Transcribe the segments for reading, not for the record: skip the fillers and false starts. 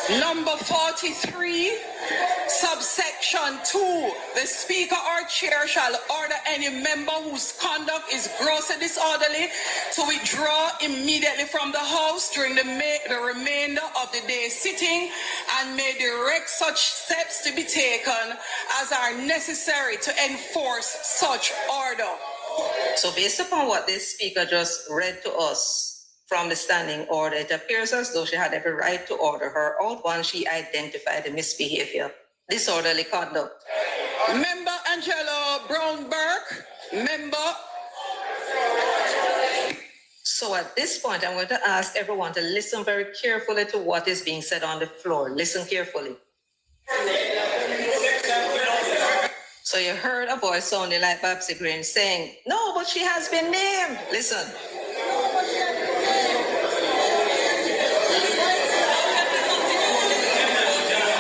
Number 43, subsection 2. The Speaker or Chair shall order any member whose conduct is grossly disorderly to withdraw immediately from the House during the remainder of the day's sitting and may direct such steps to be taken as are necessary to enforce such order. So based upon what this Speaker just read to us, from the standing order, it appears as though she had every right to order her out once she identified the misbehavior, disorderly conduct. Member Angela Brown-Burke, member. So at this point, I'm going to ask everyone to listen very carefully to what is being said on the floor. Listen carefully. So you heard a voice sounding like Babsy Green saying, no, but she has been named. Listen.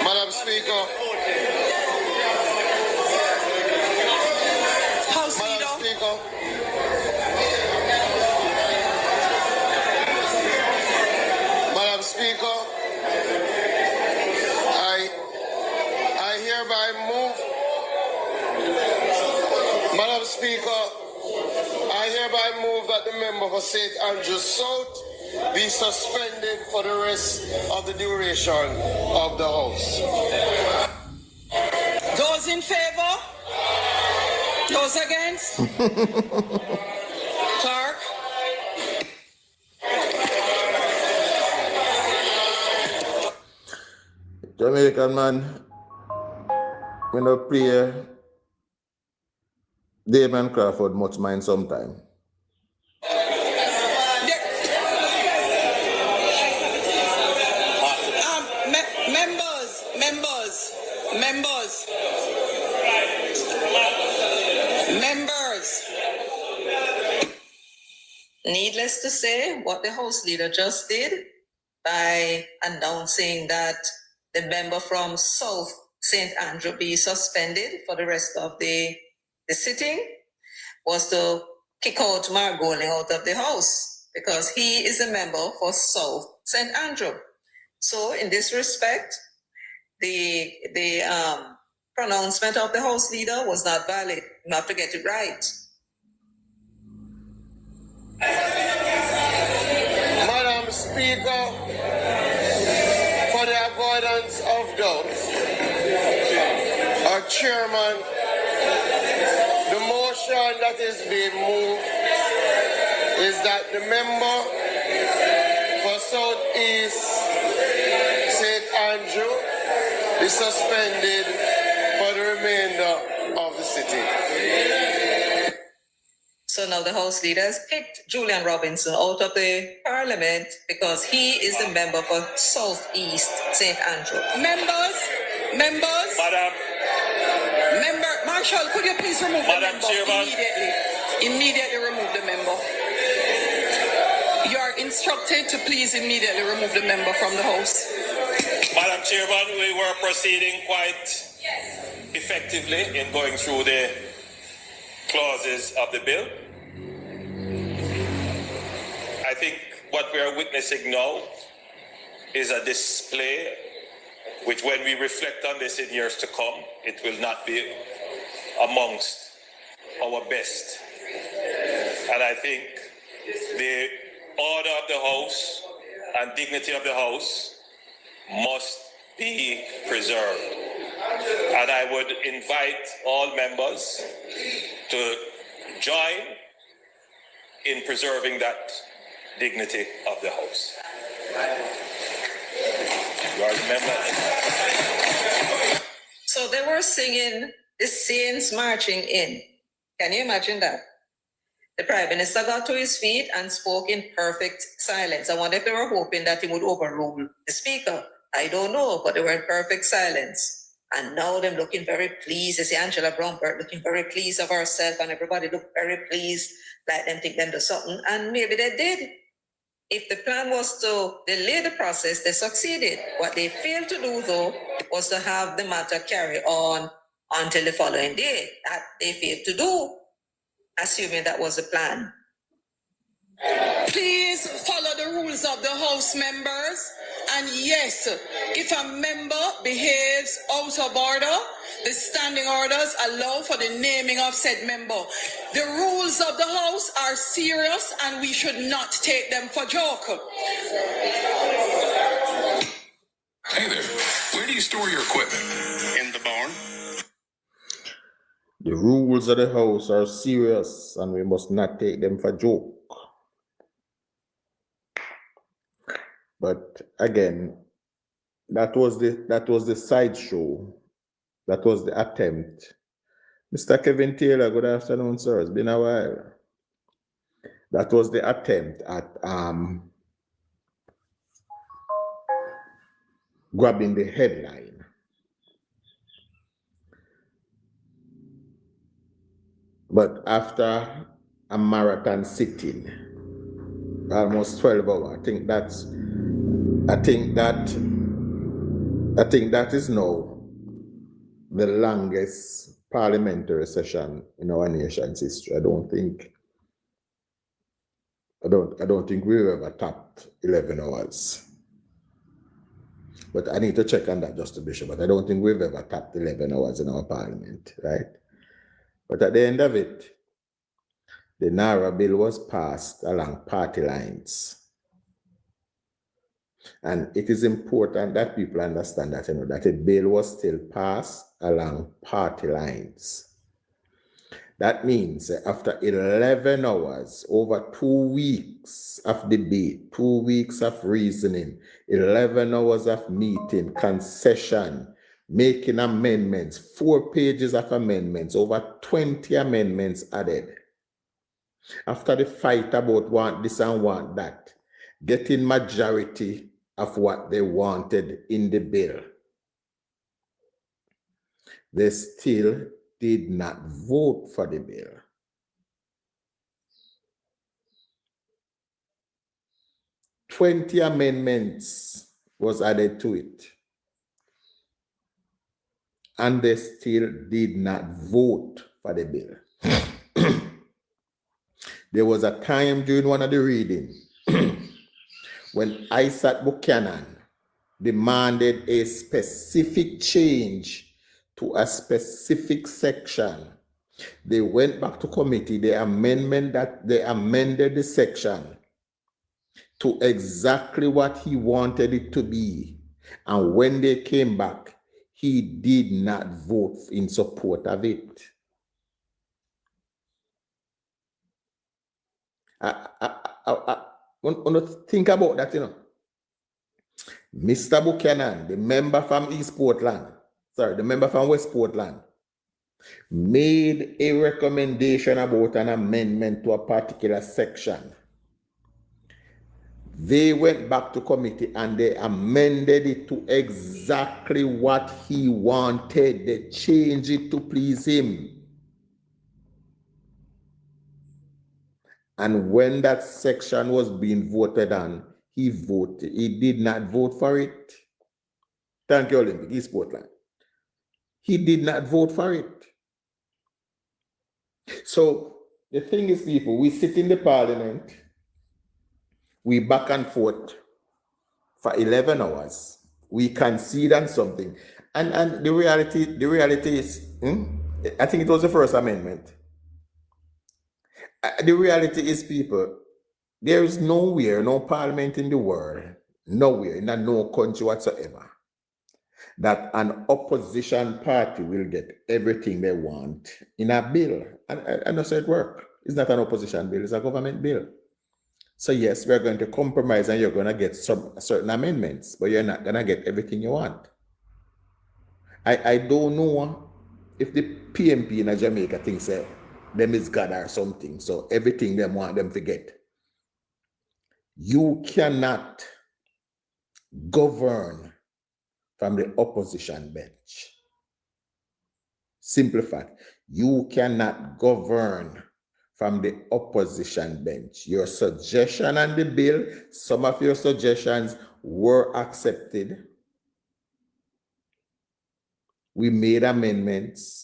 Madam Speaker. House Madam Leader. Speaker. Madam Speaker, I hereby move. Madam Speaker, I hereby move that the member for St. Andrew South be suspended for the rest of the duration of the House. Those in favor? Those against? Clerk? Jamaican man, we no play Damon Crawford much mind sometime. Members. Needless to say, what the House Leader just did by announcing that the member from South St. Andrew be suspended for the rest of the sitting was to kick out Mark Golding out of the House because he is a member for South St. Andrew. So in this respect, the pronouncement of the House Leader was not valid. You have to get it right. Madam Speaker, for the avoidance of doubt, our chairman, the motion that is being moved is that the member for Southeast St. Andrew is suspended for the remainder of the sitting. So now the House Leader has picked Julian Robinson out of the Parliament because he is the member for Southeast St. Andrew. Members. Madam. Member, Marshall, could you please remove the member Chairman. Immediately remove the member. You are instructed to please immediately remove the member from the House. Madam Chairman, we were proceeding quite effectively in going through the clauses of the bill. I think what we are witnessing now is a display which, when we reflect on this in years to come, it will not be amongst our best. And I think the order of the House and dignity of the House must be preserved. And I would invite all members to join in preserving that dignity of the House. You are the member. So they were singing the Saints marching in. Can you imagine that? The Prime Minister got to his feet and spoke in perfect silence. I wonder if they were hoping that he would overrule the Speaker. I don't know, but they were in perfect silence. And now they're looking very pleased. You see Angela Brown-Burke looking very pleased of herself, and everybody looked very pleased, like them think them do something. And maybe they did. If the plan was to delay the process, they succeeded. What they failed to do, though, was to have the matter carry on until the following day. That they failed to do, assuming that was the plan. Please follow the rules of the House, members. And yes, if a member behaves out of order, the standing orders allow for the naming of said member. The rules of the House are serious and we should not take them for joke. Hey there, where do you store your equipment? In the barn. The rules of the House are serious and we must not take them for joke. But again, that was the sideshow. That was the attempt. Mr. Kevin Taylor, good afternoon, sir. It's been a while. That was the attempt at grabbing the headline. But after a marathon sitting, almost 12 hours, I think that is now the longest parliamentary session in our nation's history. I don't think we've ever topped 11 hours. But I need to check on that just to be sure. But I don't think we've ever topped 11 hours in our parliament, right? But at the end of it, the NaRRA bill was passed along party lines. And it is important that people understand that, that a bill was still passed along party lines. That means after 11 hours, over 2 weeks of debate, 2 weeks of reasoning, 11 hours of meeting, concession, making amendments, 4 pages of amendments, over 20 amendments added. After the fight about want this and want that, getting majority of what they wanted in the bill, they still did not vote for the bill. "20 amendments was added to it, and they still did not vote for the bill. There was a time during one of the readings when Isaac Buchanan demanded a specific change to a specific section. They went back to committee, they amended the section to exactly what he wanted it to be. And when they came back, he did not vote in support of it. When you think about that, Mr. Buchanan, the member from the member from West Portland, made a recommendation about an amendment to a particular section. They went back to committee and they amended it to exactly what he wanted. They changed it to please him. And when that section was being voted on, he voted. He did not vote for it. Thank you, Olympic, East Portland. He did not vote for it. So the thing is, people, we sit in the parliament, we back and forth for 11 hours. We concede on something. And the reality is, I think it was the first amendment. The reality is, people, there is nowhere, no parliament in the world, nowhere, in no country whatsoever, that an opposition party will get everything they want in a bill. And that's how it works. It's not an opposition bill, it's a government bill. So yes, we're going to compromise and you're going to get some certain amendments, but you're not going to get everything you want. I don't know if the PMP in Jamaica thinks that them is God or something, so everything them want them to get. You cannot govern from the opposition bench. Simple fact. You cannot govern from the opposition bench. Your suggestion on the bill, some of your suggestions were accepted. We made amendments,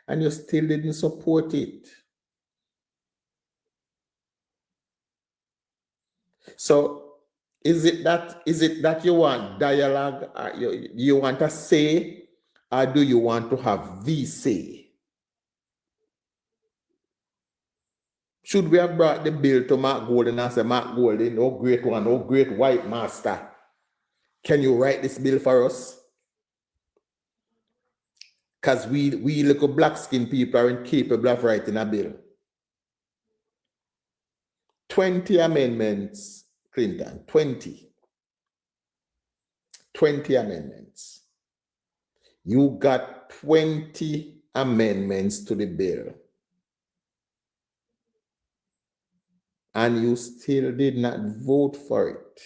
and you still didn't support it. So is it that you want dialogue, or you want a say, or do you want to have the say? Should we have brought the bill to Mark Golden and say, Mark Golden, oh great one, oh great white master, can you write this bill for us? Because we little black-skinned people are incapable of writing a bill. 20 amendments, Clinton, 20 amendments. You got 20 amendments to the bill. And you still did not vote for it.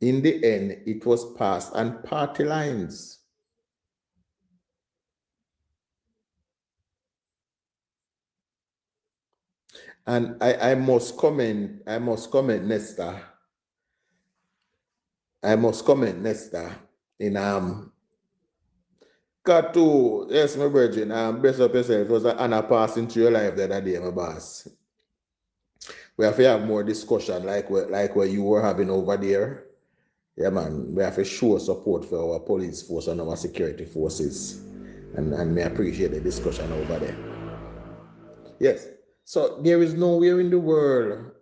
In the end, it was passed on party lines. And I must comment, Nesta. In got to, yes, my virgin, bless up yourself. It was an honor passing through your life the other day, my boss. We have to have more discussion like what you were having over there. Yeah, man, we have to show support for our police force and our security forces. And we appreciate the discussion over there. Yes. So there is nowhere in the world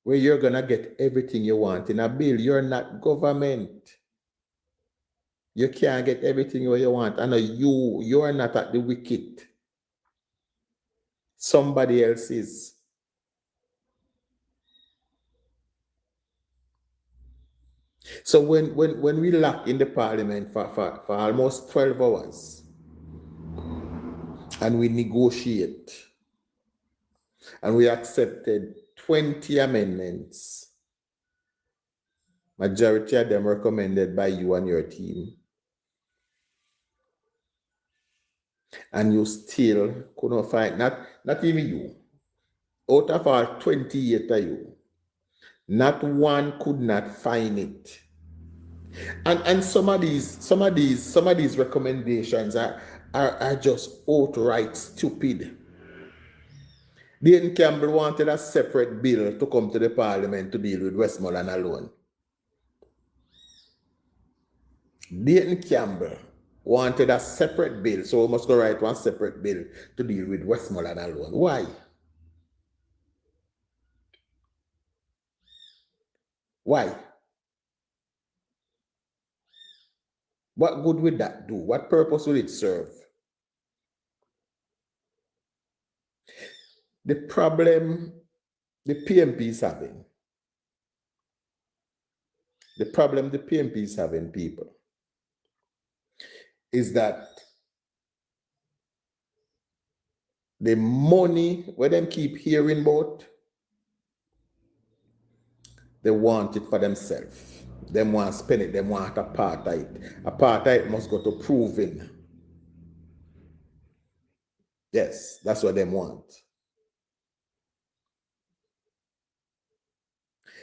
where you're going to get everything you want in a bill. You're not government. You can't get everything you want. And you're not at the wicket. Somebody else is. So when we lock in the parliament for almost 12 hours and we negotiate and we accepted 20 amendments, majority of them recommended by you and your team, and you still couldn't find, not even you, out of our 28 of you, not one could not find it. And some of these recommendations are just outright stupid. Dane Campbell wanted a separate bill to come to the parliament to deal with Westmoreland alone. Dane Campbell wanted a separate bill, so we must go write one separate bill to deal with Westmoreland alone. Why? Why? What good would that do? What purpose will it serve? The problem the PMP is having, people, is that the money where them keep hearing about, they want it for themselves. They want to spend it. They want apartheid. Apartheid must go to proving. Yes, that's what they want.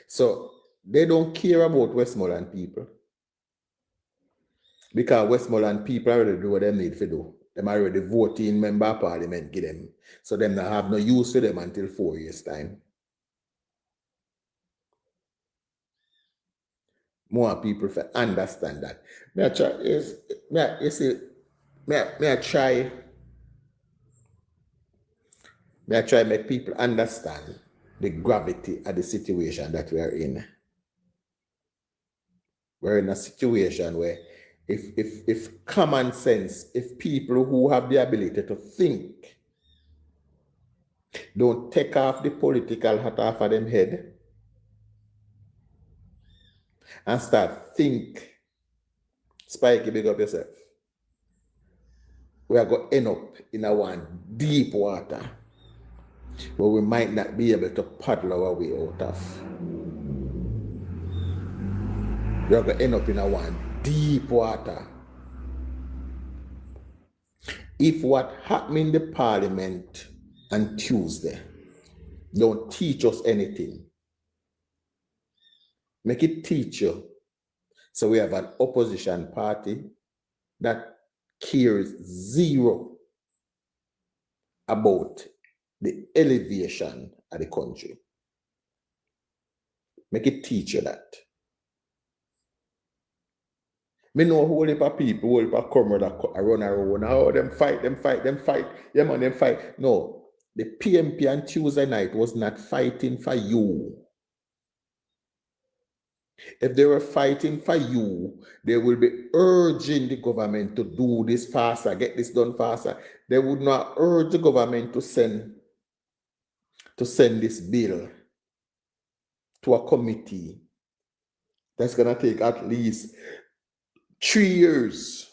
So they don't care about Westmoreland people, because Westmoreland people already do what they need to do. Them already voting member of parliament give them. So them not have no use for them until 4 years' time. More people for understand that. May I try make people understand the gravity of the situation that we are in. We're in a situation where if common sense, if people who have the ability to think don't take off the political hat off of them head and start think, Spikey, big up yourself, we are going to end up in a one deep water where we might not be able to paddle our way out of. We are going to end up in a one deep water. If what happened in the parliament on Tuesday don't teach us anything, make it teach you. So we have an opposition party that cares zero about the elevation of the country. Make it teach you that. Me know a whole heap of people, whole heap of comrades that run around. Oh, them fight. Yeah, man, them fight. No, the PMP on Tuesday night was not fighting for you. If they were fighting for you, they will be urging the government to do this faster, get this done faster. They would not urge the government to send this bill to a committee that's going to take at least 3 years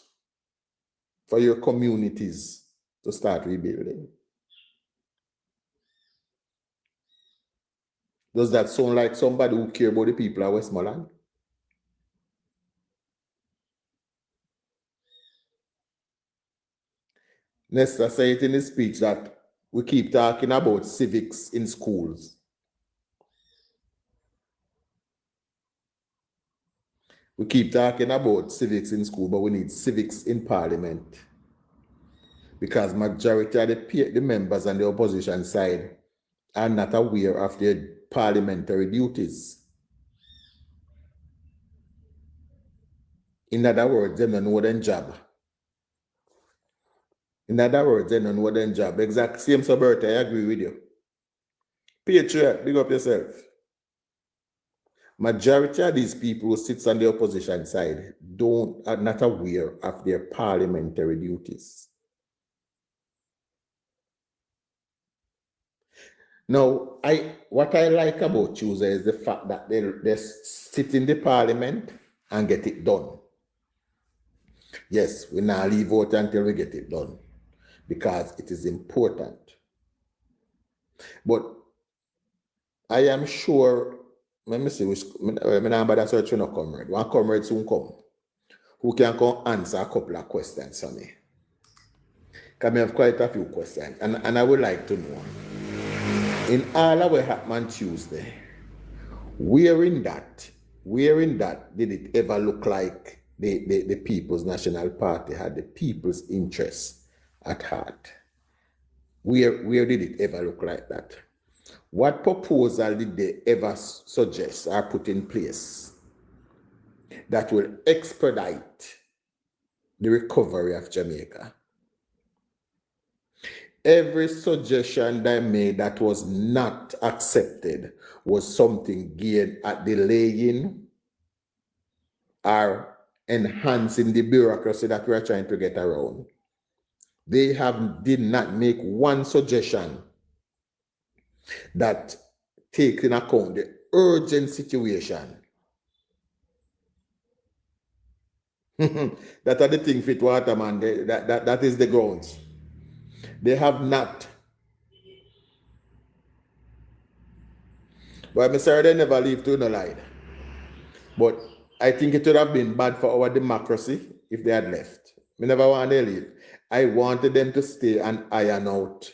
for your communities to start rebuilding. Does that sound like somebody who cares about the people of Westmoreland? Nesta said it in his speech that we keep talking about civics in schools. We keep talking about civics in school, but we need civics in Parliament. Because majority of the members on the opposition side are not aware of their parliamentary duties. In other words, they don't know their job. In other words, they don't know their job. Exact same, so Bertha, I agree with you. Patriot, big up yourself. Majority of these people who sits on the opposition side are not aware of their parliamentary duties. Now, what I like about Tuesday is the fact that they sit in the parliament and get it done. Yes, we now leave out until we get it done because it is important. But I am sure, let me see which, I search for no comrade. One comrade soon come who can come answer a couple of questions for me. Because I have quite a few questions and I would like to know. In all of what happened Tuesday, where in that did it ever look like the People's National Party had the people's interests at heart? Where did it ever look like that? What proposal did they ever suggest or put in place that will expedite the recovery of Jamaica? Every suggestion they made that was not accepted was something geared at delaying or enhancing the bureaucracy that we are trying to get around. They did not make one suggestion that takes in account the urgent situation. That are the thing fit water, man. That is the grounds. They have not. But I'm sorry they never leave to no lie. But I think it would have been bad for our democracy if they had left. I never wanted to leave. I wanted them to stay and iron out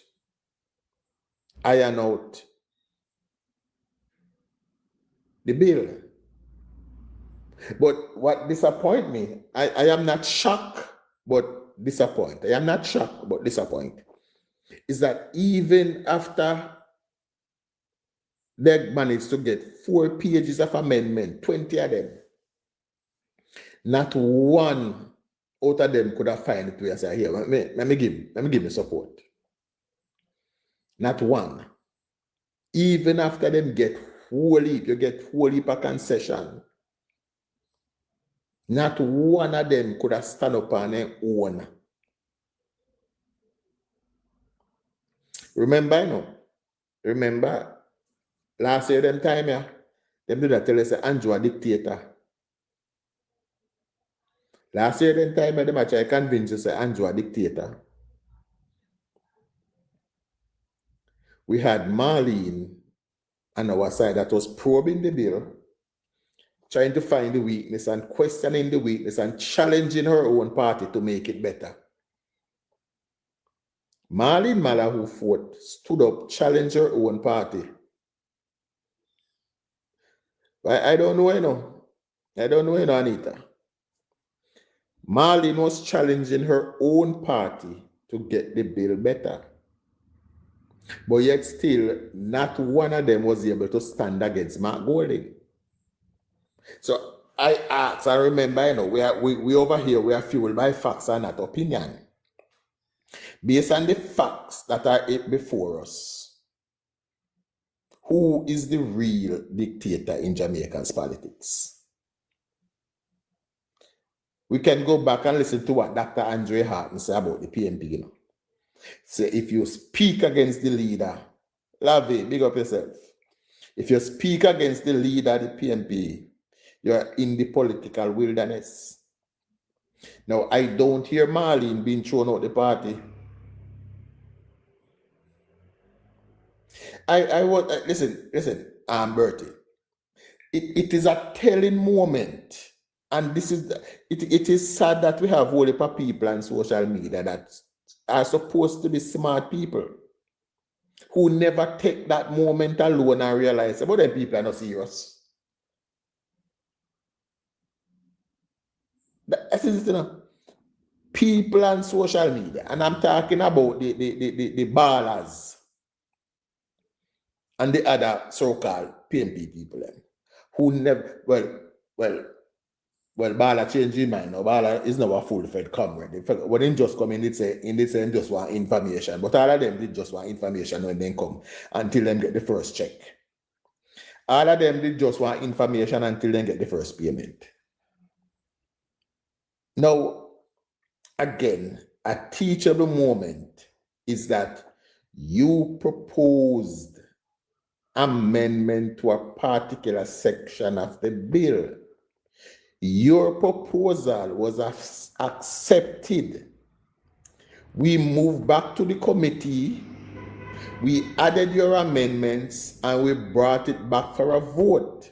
the bill. But what disappoints me, I am not shocked, but disappointed. I am not shocked, but disappointed. Is that even after they managed to get 4 pages of amendment, 20 of them, not one out of them could have found it to say, here, let me give me support. Not one. Even after them get whole heap of concession, not one of them could have stand up on their own. Remember, last year, them time, yeah, them do that tell us Andrew a dictator. Last year, them time, them actually convince us Andrew a dictator. We had Marlene on our side that was probing the bill, trying to find the weakness and questioning the weakness and challenging her own party to make it better. Marlene Mala, who fought, stood up, challenged her own party. I don't know, Anita. Marlene was challenging her own party to get the bill better. But yet still, not one of them was able to stand against Mark Golding. So I ask, I remember, we over here, we are fueled by facts and not opinion. Based on the facts that are before us, who is the real dictator in Jamaican's politics? We can go back and listen to what Dr. Andre Harton said about the PNP, Say, if you speak against the leader, Lavi, big up yourself. If you speak against the leader of the PNP, you're in the political wilderness. Now, I don't hear Marlene being thrown out the party. I want, listen, Bertie. It is a telling moment. And this is, it is sad that we have all the people on social media that are supposed to be smart people who never take that moment alone and realize, but them people are not serious. That is it, people on social media, and I'm talking about the ballers and the other so-called PNP people, who never, baller change his mind. No, baller is not a full-fledged comrade. When they just come in, they say just want information. But all of them did just want information when they come until them get the first check. All of them did just want information until they get the first payment. Now, again, a teachable moment is that you proposed amendment to a particular section of the bill. Your proposal was accepted. We moved back to the committee, we added your amendments, and we brought it back for a vote.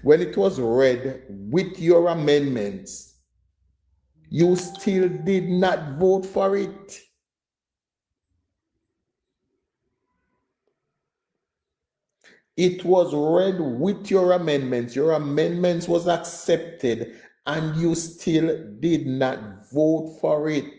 When it was read with your amendments, you still did not vote for it. It was read with your amendments. Your amendments was accepted, and you still did not vote for it.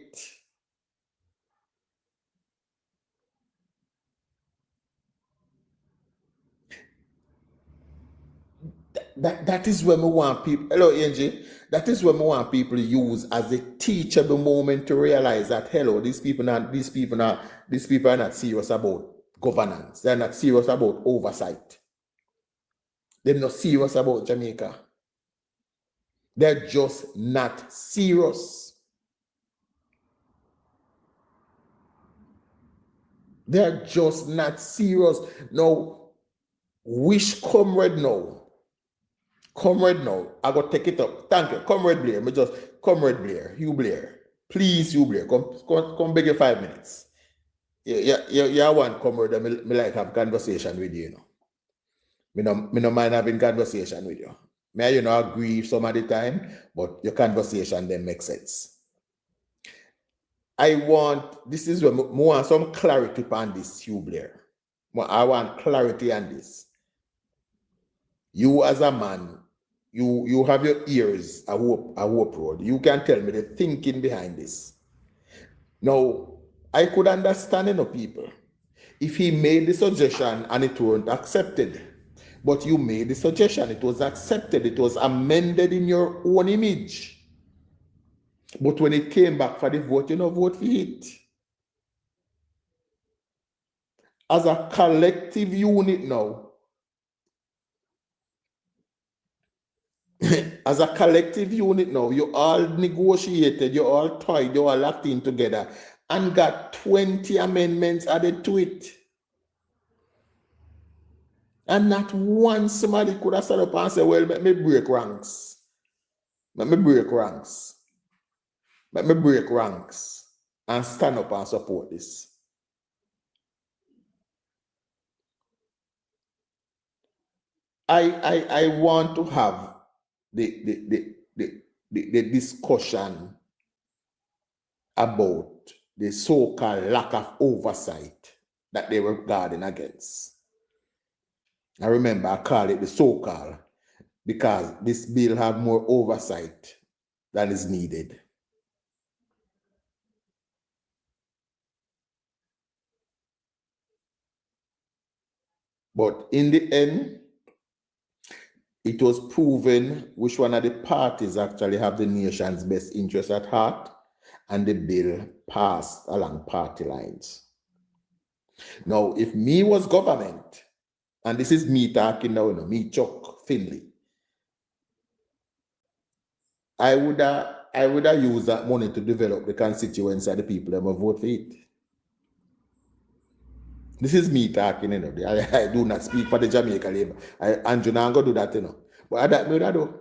That is when we want people. Hello, Angie. That is when we want people to use as a teachable moment to realize that these people are not serious about governance. They're not serious about oversight. They're not serious about Jamaica. They're just not serious. They're just not serious. Now, wish comrade now. Comrade now. I got to take it up. Thank you. Comrade Blair. Comrade Blair. Hugh Blair. Please, Hugh Blair. Come beg you 5 minutes. Yeah, one comrade. Me like have conversation with you, Me no mind having conversation with you. May you not agree some of the time, but your conversation then makes sense. This is where I want some clarity on this, Hugh Blair. I want clarity on this. You as a man, you have your ears a hope road. You can tell me the thinking behind this. Now, I could understand people if he made the suggestion and it weren't accepted. But you made the suggestion, it was accepted, it was amended in your own image. But when it came back for the vote, you don't vote for it. As a collective unit now, you all negotiated, you all tied, you all locked in together and got 20 amendments added to it. And not one somebody could have stood up and said, well, let me break ranks. Let me break ranks and stand up and support this. I want to have the discussion about the so-called lack of oversight that they were guarding against. I remember I call it the so-called because this bill have more oversight than is needed. But in the end, it was proven which one of the parties actually have the nation's best interest at heart, and the bill passed along party lines. Now, if me was government, and this is me talking now, me Chuck Finley, I would have used that money to develop the constituency of the people that will vote for it. This is me talking, I do not speak for the Jamaica Labour. Andrew not go do that, But that me do.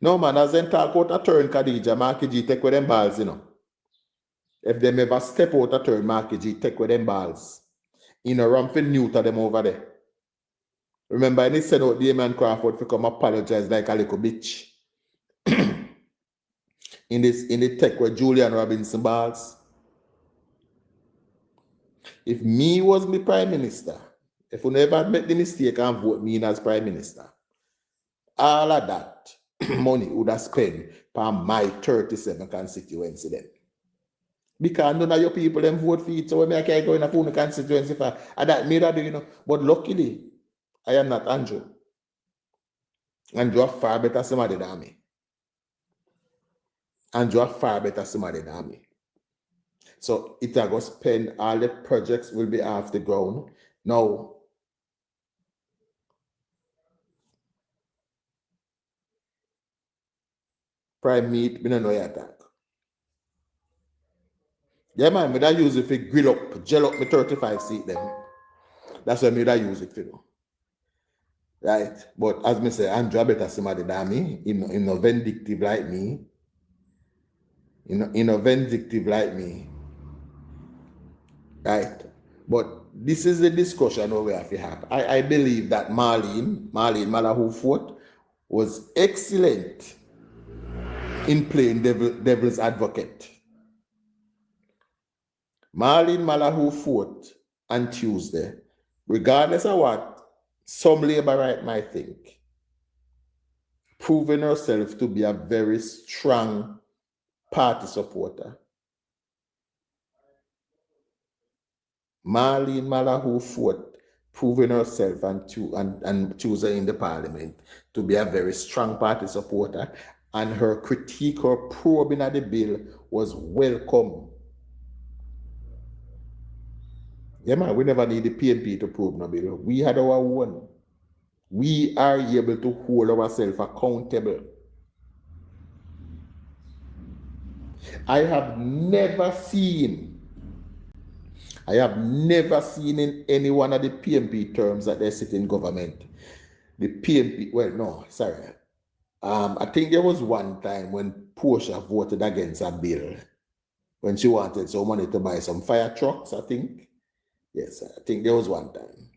No man, as them talk out a turn, Khadija, Marky G take with them balls, If them ever step out a turn, Marky G take with them balls. Run for neuter them over there. Remember, I sent out Damien Crawford to come apologize like a little bitch. in the tech with Julian Robinson balls. If me was me prime minister, if you never make the mistake and vote me in as prime minister, all of that money would have spent for my 37 constituency then. Because none of your people them vote for it, so I can't go in a phone constituency for that me that do, But luckily, I am not Andrew. Andrew are far better somebody than me. Andrew are far better somebody than me. So it are going to spend, all the projects will be off the ground. Now, prime meat, we don't know your attack. Yeah, man, I use it for grill up, gel up my 35 seat them. That's what I use it for. Right? But as me say, Andrew better somebody than me, in no vindictive like me. In a vindictive like me. Right? But this is the discussion we have to have. I believe that Marlene Malahou-Fort was excellent in playing devil's advocate. Marlene Malahou-Fort on Tuesday, regardless of what some Labourite might think, proving herself to be a very strong party supporter. Marlene Malahou-Fort proving herself and Tuesday in the Parliament to be a very strong party supporter, and her critique or probing at the bill was welcome. Yeah, man, we never need the PNP to probe no bill. We had our own. We are able to hold ourselves accountable. I have never seen in any one of the PNP terms that they sit in government. The PNP, well, no, sorry. I think there was one time when Portia voted against a bill when she wanted some money to buy some fire trucks, I think. Yes, I think there was one time.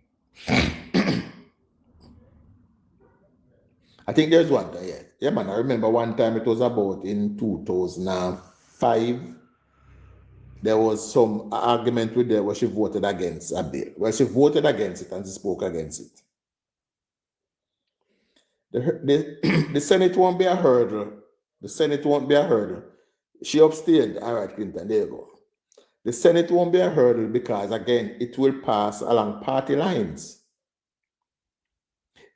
I think there's one time, yeah. Yeah, man, I remember one time it was about in 2005. There was some argument with her where she voted against a bill. Well, she voted against it and she spoke against it. The Senate won't be a hurdle. The Senate won't be a hurdle. She abstained. All right, Clinton, there you go. The Senate won't be a hurdle because, again, it will pass along party lines.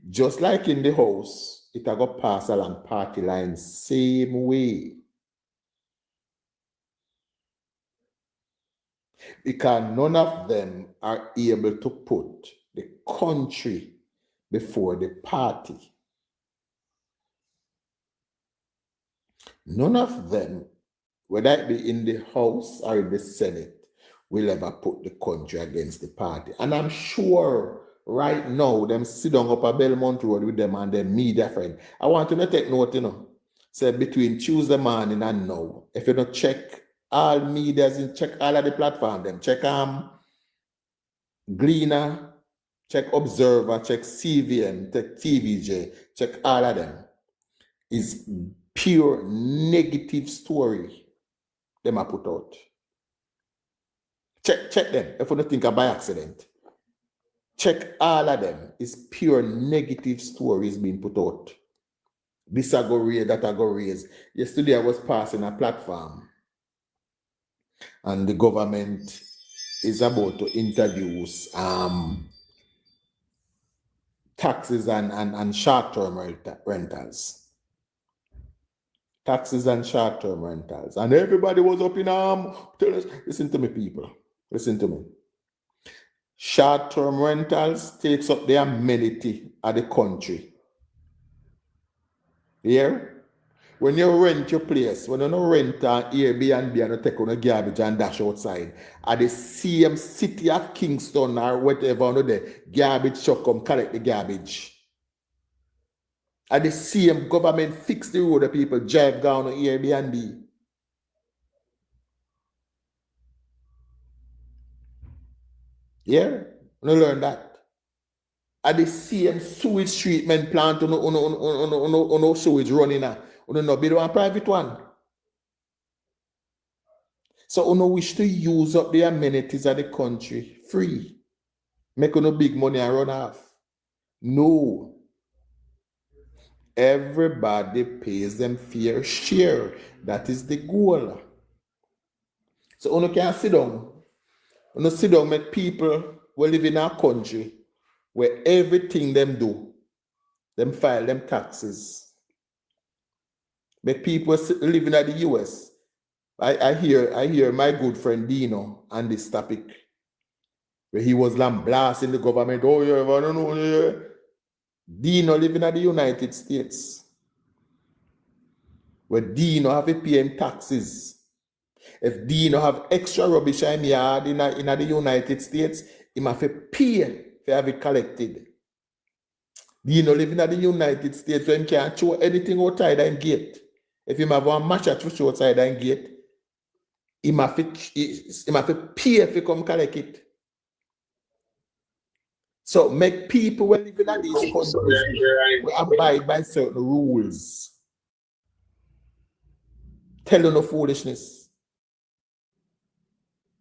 Just like in the House, it will pass along party lines, same way. Because none of them are able to put the country before the party. None of them, whether it be in the House or in the Senate, will ever put the country against the party. And I'm sure right now, them sit down up at Belmont Road with them and their media friend. I want you to take note, say between Tuesday morning and now, if you don't check all medias and check all of the platform, them check Gleaner, check Observer, check CVN, check TVJ, check all of them. Is pure negative story them are put out. Check them if you don't think by accident. Check all of them. It's pure negative stories being put out. This I go raise, that I go raise. Yesterday I was passing a platform and the government is about to introduce taxes and short-term rentals. Taxes and short-term rentals. And everybody was up in arm. Tell us, listen to me, people. Listen to me. Short-term rentals takes up the amenity of the country. Here, when you rent your place, when you don't rent an Airbnb and you take on a garbage and dash outside, at the same city of Kingston or whatever, the garbage truck come collect the garbage. At the same government fix the road, the people drive down on Airbnb. Yeah, you learn that. At the same sewage treatment plant, no sewage running now. No build one private one. So you wish to use up the amenities of the country free. Make no big money and run off. No. Everybody pays them fair share. That is the goal. So you can sit down. You sit down, make people who live in our country where everything them do, them file them taxes. Make people living in the US. I hear my good friend Dino on this topic, where he was blasting the government. Oh yeah, I don't know. Yeah. Dino living in the United States, where Dino have to pay him taxes. If Dino have extra rubbish in yard in the United States, he have to pay to have it collected. Dino living in the United States, where he can't throw anything outside and gate. If he have one match to throw outside and gate, he have to pay if he come collect it. So make people when living in these countries abide by certain rules. Tell you no foolishness.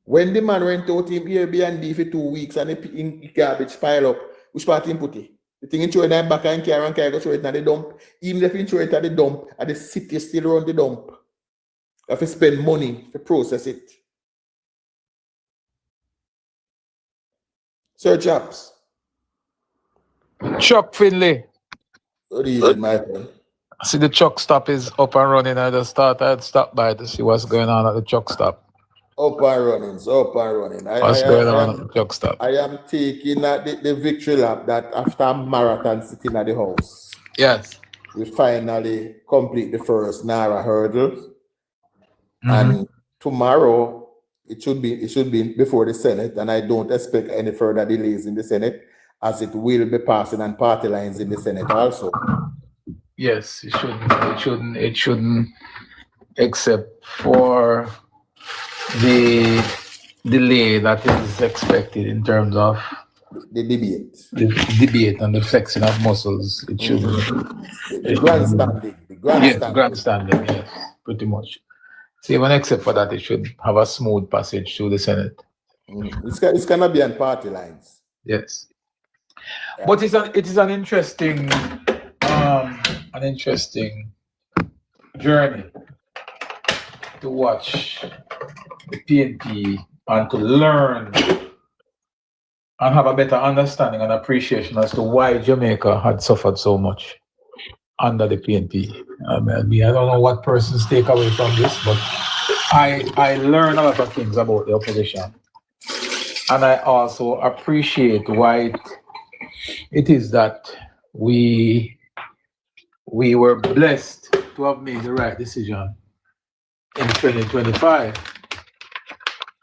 When the man rent out him Airbnb for 2 weeks and the garbage pile up, which part him put it? The thing in throw it in the back and carry go throw it in the dump. Even if you throw it at the dump, at the city still run the dump. You have to spend money to process it. Sir Chaps. Chuck Finley. Good evening, my friend. I see the truck stop is up and running. I just thought I'd stop by to see what's going on at the truck stop. Up and running, so up and running. What's going on at the truck stop? I am taking the victory lap that after a marathon sitting at the house. Yes. We finally complete the first NaRRA hurdle. And tomorrow it should be before the Senate, and I don't expect any further delays in the Senate, as it will be passing on party lines in the Senate also. Yes, it shouldn't, except for the delay that is expected in terms of the debate. The debate and the flexing of muscles. It shouldn't. The grandstanding. Yes, grandstanding, yes, pretty much. So even except for that, it should have a smooth passage through the Senate. It's gonna be on party lines. Yes. Yeah. But it is an interesting journey to watch the PNP and to learn and have a better understanding and appreciation as to why Jamaica had suffered so much under the PNP. I don't know what persons take away from this, but I learn a lot of things about the opposition. And I also appreciate why it is that we were blessed to have made the right decision in 2025.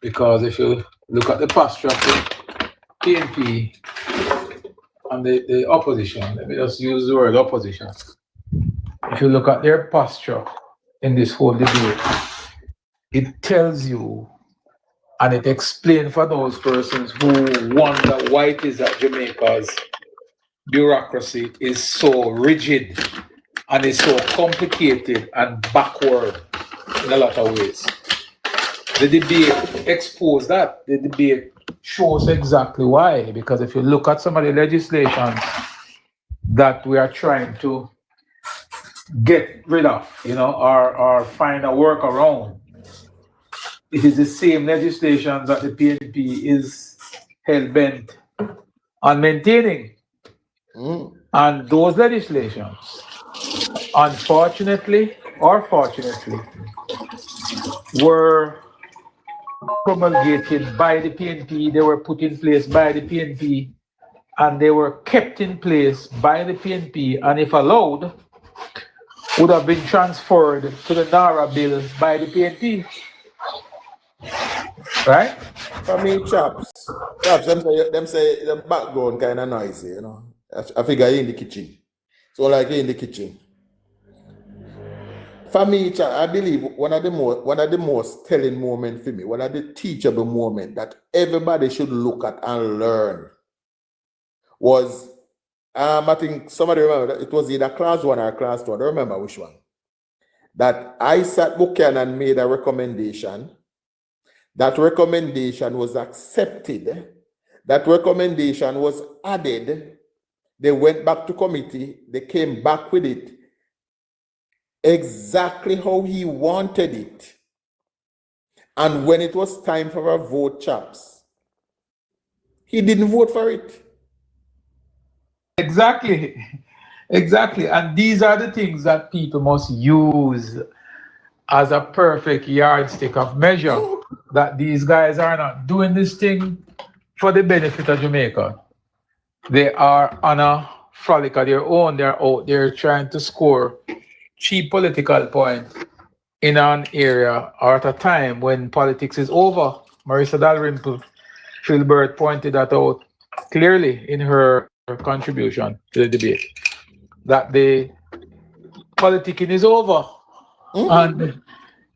Because if you look at the posture of the PNP and the opposition, let me just use the word opposition. If you look at their posture in this whole debate, it tells you and it explains for those persons who wonder why it is that Jamaica's bureaucracy is so rigid and is so complicated and backward in a lot of ways. The debate exposed that. The debate shows exactly why. Because if you look at some of the legislation that we are trying to get rid of, or find a workaround, it is the same legislation that the PNP is hell-bent on maintaining. And those legislations, unfortunately or fortunately, were promulgated by the PNP, they were put in place by the PNP, and they were kept in place by the PNP, and if allowed, would have been transferred to the NaRRA bill by the PNP. Right? For me, chaps, them say the background kind of noisy, you know. I figure you're in the kitchen. So like you're in the kitchen. For me, I believe one of the most telling moments for me, one of the teachable moments that everybody should look at and learn was, I think somebody remember that it was either class 1 or class 2. I don't remember which one. That Isaac Buchanan made a recommendation. That recommendation was accepted. That recommendation was added. They went back to committee. They came back with it exactly how he wanted it. And when it was time for a vote, chaps, he didn't vote for it. Exactly. Exactly. And these are the things that people must use as a perfect yardstick of measure, that these guys are not doing this thing for the benefit of Jamaica. They are on a frolic of their own. They're out there trying to score cheap political points in an area or at a time when politics is over. Marissa Dalrymple Filbert pointed that out clearly in her contribution to the debate, that the politicking is over. And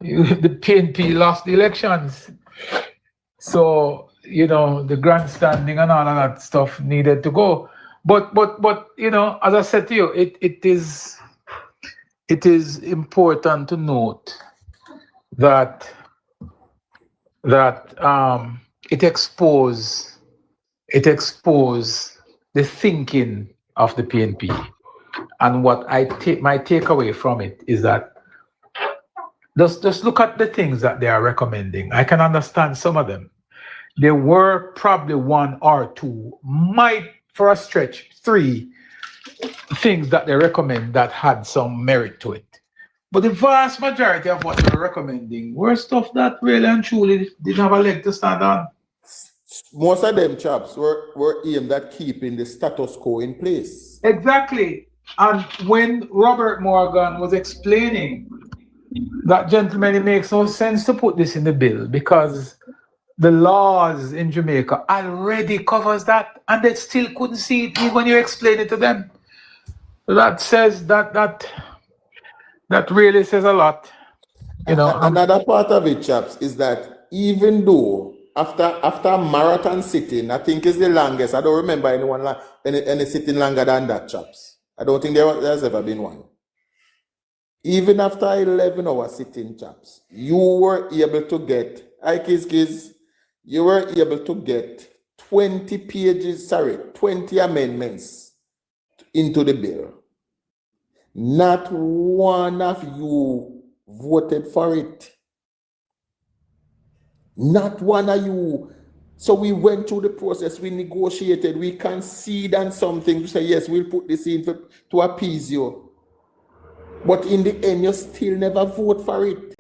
the PNP lost the elections. So, you know, the grandstanding and all of that stuff needed to go. But you know, as I said to you, it is important to note that it exposed the thinking of the PNP. And what my takeaway from it is that just look at the things that they are recommending. I can understand some of them. There were probably 1 or 2, might for a stretch 3 things that they recommend that had some merit to it. But the vast majority of what they were recommending were stuff that really and truly didn't have a leg to stand on. Most of them, chaps, were aimed at keeping the status quo in place. Exactly. And when Robert Morgan was explaining that, gentlemen, it makes no sense to put this in the bill because the laws in Jamaica already covers that, and they still couldn't see it even when you explain it to them. That says that really says a lot. You know. Another part of it, chaps, is that even though after a marathon sitting, I think is the longest. I don't remember any sitting longer than that, chaps. I don't think there's ever been one. Even after 11-hour sitting, chaps, you were able to get, you were able to get 20 amendments into the bill. Not one of you voted for it. Not one of you. So we went through the process, we negotiated, we conceded on something to say, yes, we'll put this in to appease you. But in the end, you still never vote for it.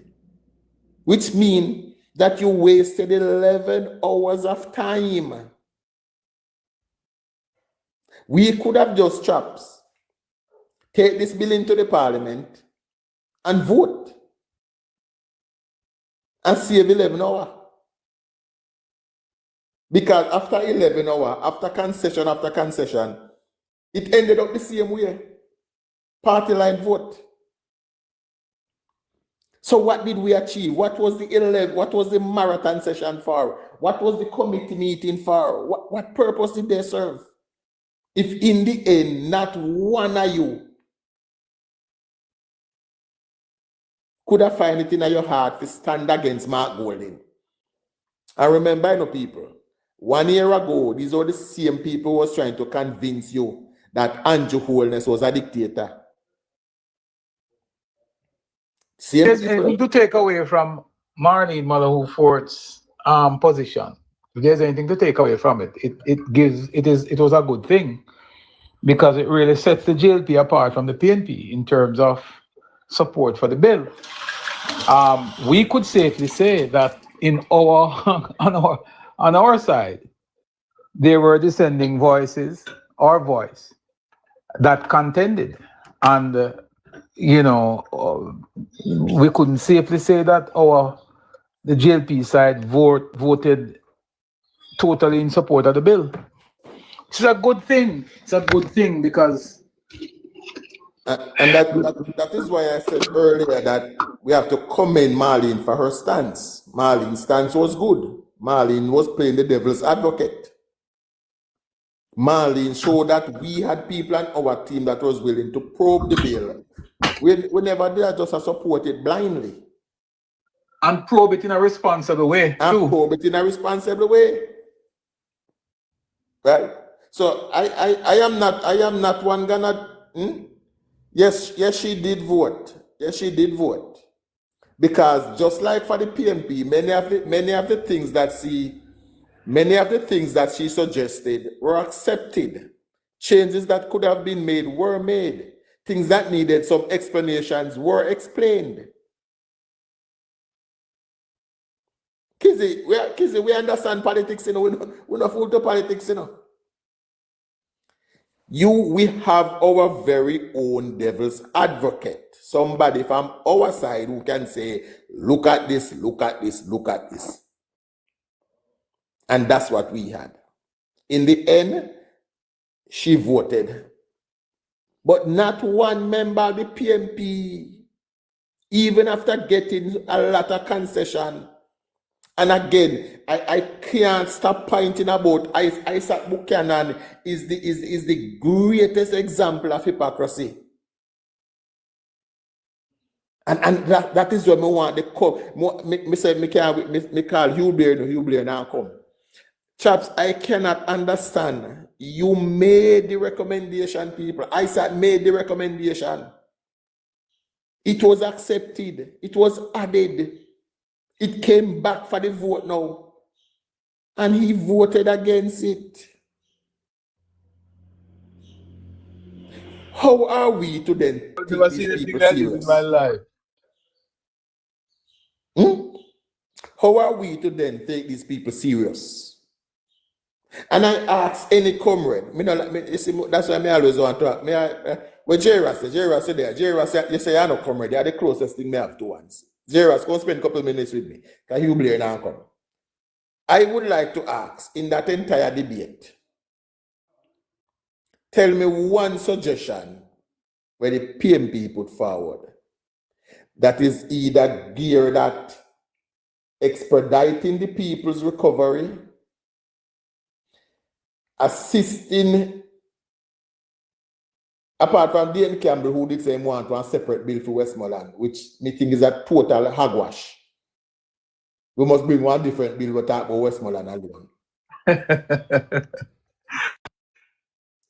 Which means that you wasted 11 hours of time. We could have just, chaps, take this bill into the parliament and vote and save 11 hours. Because after 11 hours, after concession, it ended up the same way. Party line vote. So what did we achieve? What was the marathon session for? What was the committee meeting for? What purpose did they serve? If in the end, not one of you could have find it in your heart to stand against Mark Golding. I remember, people, 1 year ago, these are the same people who was trying to convince you that Andrew Holness was a dictator. There's anything to take away from Marlene Malahoo Fort's position. If there's anything to take away from it, it was a good thing because it really sets the JLP apart from the PNP in terms of support for the bill. We could safely say that in our on our side, there were dissenting voices, our voice, that contended, and we couldn't safely say that the JLP side voted totally in support of the bill. It's a good thing. It's a good thing because And that is why I said earlier that we have to commend Marlene for her stance. Marlene's stance was good. Marlene was playing the devil's advocate. Marlene showed that we had people on our team that was willing to probe the bill. We never did just support it blindly. And probe it in a responsible way too. Probe it in a responsible way. Right? So I am not one gonna. Yes, she did vote. Yes, she did vote. Because just like for the PNP, many of the things that she suggested were accepted. Changes that could have been made were made. Things that needed some explanations were explained. Kizzy, we understand politics, we're not fool to politics, We have our very own devil's advocate. Somebody from our side who can say, look at this, look at this, look at this. And that's what we had. In the end, she voted. But not one member of the PNP, even after getting a lot of concession. And again, I can't stop pointing about Isaac Buchanan is the greatest example of hypocrisy. And that is what I want. Me call Hugh Blair now come. Chaps, I cannot understand. You made the recommendation, people. Isaac made the recommendation. It was accepted. It was added. It came back for the vote now. And he voted against it. How are we to then take these people serious? In my life. How are we to then take these people serious? And I ask any comrade, that's why I always want to ask. When J-Ras said there, J-Ras said, you say, I'm not comrade, they are the closest thing I have to once. J-Ras, go spend a couple of minutes with me, because Hugh Blair now come. I would like to ask, in that entire debate, tell me one suggestion where the PNP put forward that is either geared at expediting the people's recovery, assisting, apart from Dan Campbell, who did say he want one separate bill for Westmoreland, which me think is a total hogwash. We must bring one different bill to talk about Westmoreland alone.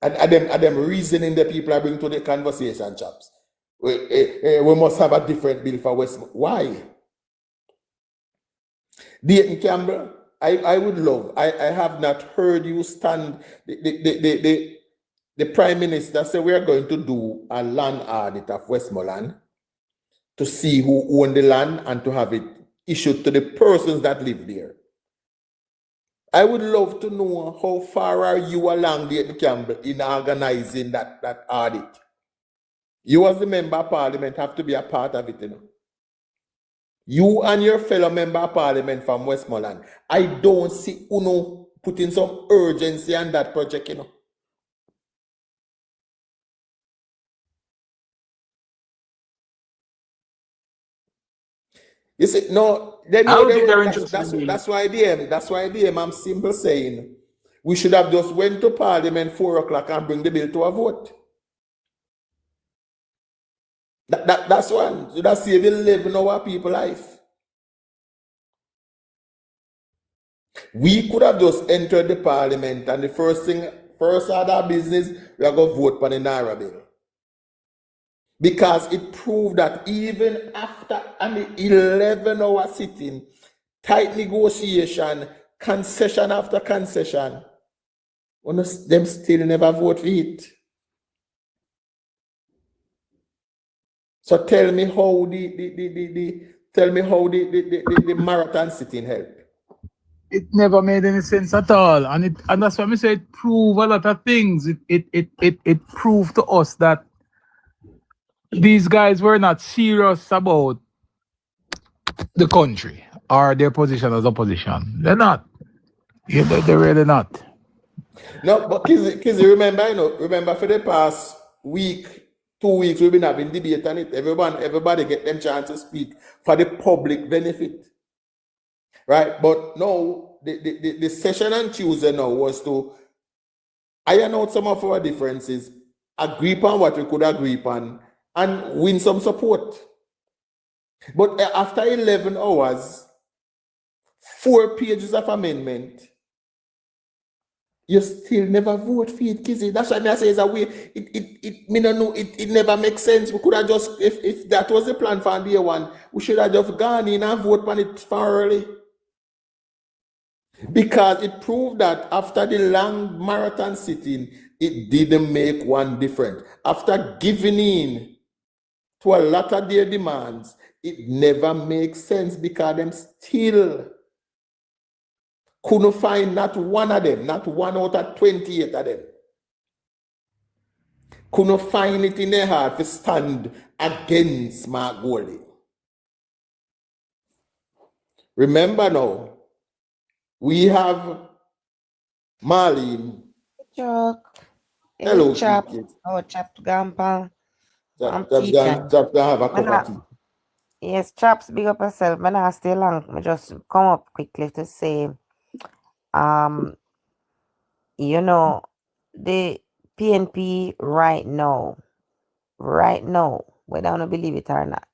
and them reasoning the people are bringing to the conversation, chaps. We must have a different bill for Westmoreland. Why? Dan Campbell, I would love, I have not heard you stand, the Prime Minister said we are going to do a land audit of Westmoreland to see who owned the land and to have it issued to the persons that live there. I would love to know how far are you along, Dan Campbell, in organizing that audit. You as the Member of Parliament have to be a part of it, You and your fellow Member of Parliament from Westmoreland, I don't see Uno putting some urgency on that project, You see, no, they know that's why I'm simple saying we should have just went to Parliament 4 o'clock and bring the bill to a vote. That's one. So that's saving 11 hour people life. We could have just entered the Parliament and the first order of business, we are going to vote for the NaRRA bill. Because it proved that even after an 11-hour sitting, tight negotiation, concession after concession, them still never vote for it. So tell me how the marathon sitting help. It never made any sense at all, and that's why I say it proved a lot of things. It proved to us that these guys were not serious about the country or their position as opposition. They're not. Yeah, they're really not. No, but Kizzy, remember for the past week, 2 weeks, we've been having debate on it. Everybody get them chance to speak for the public benefit. Right? But no, the session on Tuesday now was to iron out some of our differences, agree upon what we could agree upon, and win some support. But after 11 hours, 4 pages of amendment, you still never vote for it, Kizzy. That's why I say it's a way. It never makes sense. We could have just, if that was the plan for day one, we should have just gone in and vote on it thoroughly. Because it proved that after the long marathon sitting, it didn't make one difference. After giving in to a lot of their demands, it never makes sense because them still couldn't find not one of them, not one out of 28 of them. Couldn't find it in their heart to stand against Mark Golding. Remember now, we have Marlene. Chuck. Hello, Chap. kids. Oh, Chap Gampa. I'm Just teaching. gonna have a cup of tea. Yes, Chaps, big up yourself. Man, I stay long. I just come up quickly to say, you know, the PNP right now, whether I don't believe it or not,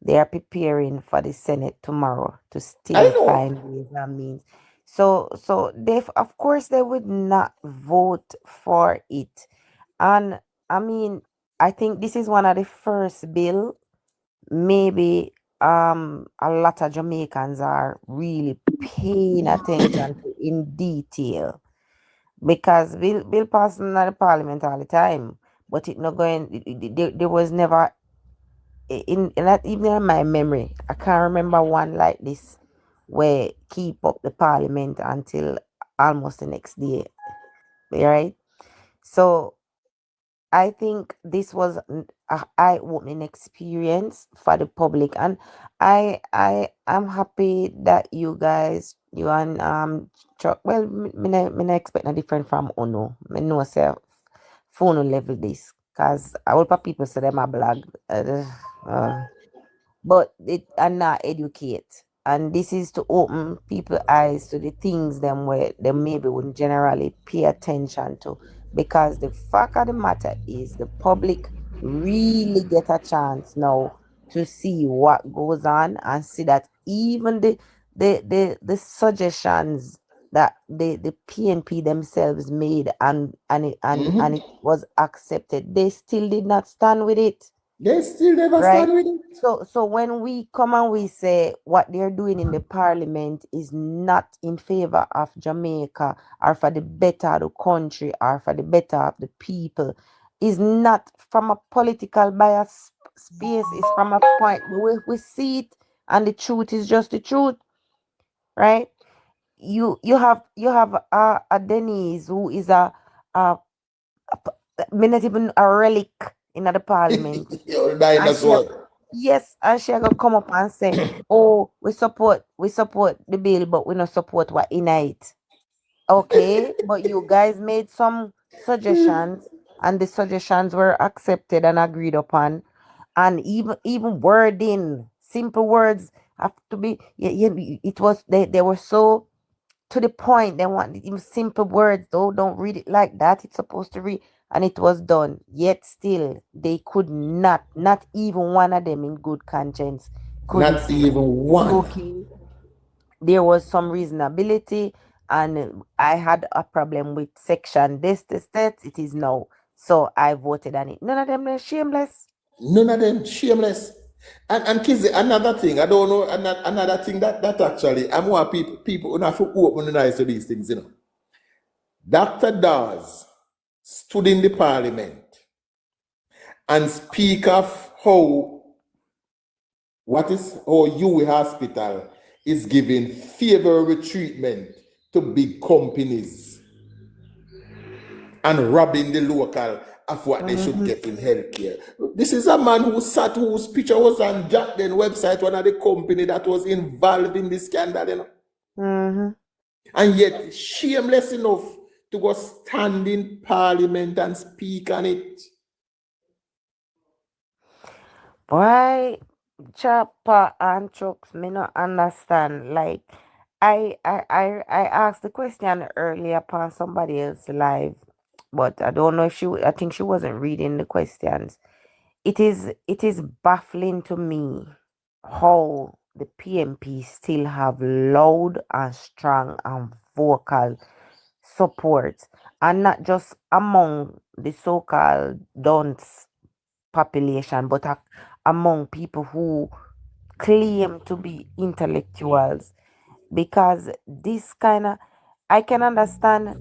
they are preparing for the Senate tomorrow to I still know. find ways and means. So they, of course, they would not vote for it. And I mean, I think this is one of the first bill. Maybe a lot of Jamaicans are really paying attention to in detail, because bill passing at the parliament all the time, but it not going. There was never in that, even in my memory, I can't remember one like this where keep up the parliament until almost the next day, right? So I think this was a eye-opening experience for the public, and I am happy that you guys, you and Chuck, well, me not expect no different from Uno. Me know say phone level this, cause I will people say them a blog, but it and not educate. And this is to open people's eyes to the things them where they maybe wouldn't generally pay attention to. Because the fact of the matter is the public really get a chance now to see what goes on and see that even the suggestions that the PNP themselves made and it was accepted, they still did not stand with it. They still never Right. stand with it. So when we come and we say what they're doing in the parliament is not in favor of Jamaica or for the better of the country or for the better of the people, is not from a political bias space. It's from a point where we see it and the truth is just the truth, right? You have a Denise who is a not even a relic in the parliament. You're a And dinosaur. yes, and she gonna come up and say, "Oh, we support the bill, but we not support what in it." Okay, but you guys made some suggestions, and the suggestions were accepted and agreed upon, and even wording, simple words have to be. It was they were so to the point. They want even simple words. Though, don't read it like that. It's supposed to read, and it was done. Yet still, they could not even one of them in good conscience couldn't Not see. even one. Okay, there was some reasonability, and I had a problem with section this, that. It is now, so I voted on it. None of them are shameless. None of them shameless. And Kizzy, another thing, I don't know, another thing that actually, I want people who have to open the eyes to these things, you know. Dr. Dawes stood in the parliament and speak of how What is how UWI Hospital is giving favorable treatment to big companies and robbing the local of what they should get in healthcare. This is a man whose picture was on Jack Den website, one of the company that was involved in this scandal, you know. Mm-hmm. And yet shameless enough to go stand in Parliament and speak on it. Why Chopper and Chucks me not understand. Like I asked the question earlier upon somebody else live, but I don't know if I think she wasn't reading the questions. It is baffling to me how the PMP still have loud and strong and vocal support, and not just among the so-called dunce population, but among people who claim to be intellectuals. Because this kind of, I can understand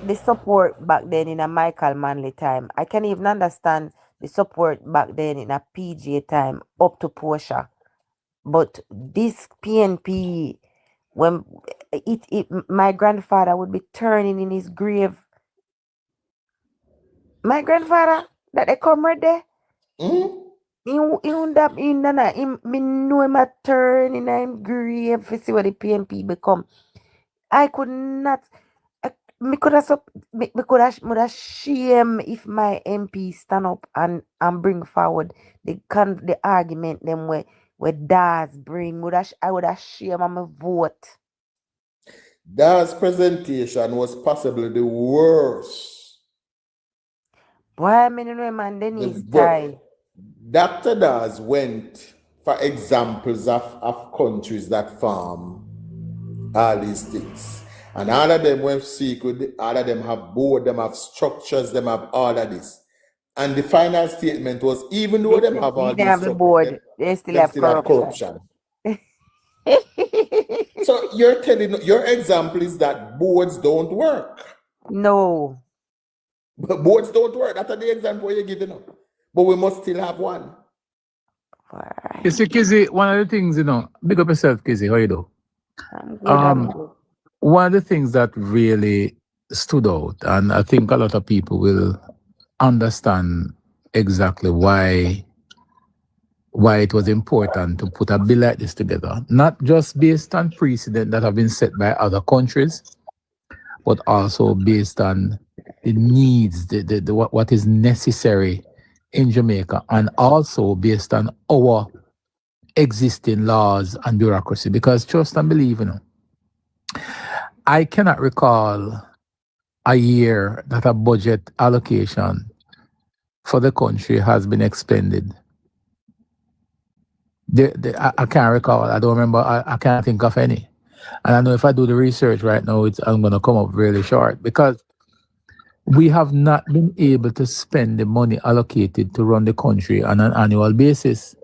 the support back then in a Michael Manley time. I can even understand the support back then in a PJ time up to Portia. But this PNP, when my grandfather would be turning in his grave. My grandfather, that they come right there. Me know him a turn in him grave to see what the PNP become. I could not. Me could have shame if my MP stand up and bring forward the argument them where Daz bring. I would have shame on my vote. Daz's presentation was possibly the worst. Why me no know man Denise tie. Dr. Daz went for examples of countries that farm all these things. And all of them went secret, all of them have board, them have structures, them have all of this. And the final statement was, even though them have all these structures, they still have corruption. So you're telling, your example is that boards don't work. No. But boards don't work. That's the example you're giving up. But we must still have one. You see, Kizzy, one of the things, big up yourself, Kizzy, how you do? I'm good. One of the things that really stood out, and I think a lot of people will understand exactly why it was important to put a bill like this together, not just based on precedent that have been set by other countries, but also based on the needs, what is necessary in Jamaica, and also based on our existing laws and bureaucracy. Because trust and believe, I cannot recall a year that a budget allocation for the country has been expended. I can't recall. I don't remember. I can't think of any. And I know if I do the research right now, I'm going to come up really short, because we have not been able to spend the money allocated to run the country on an annual basis.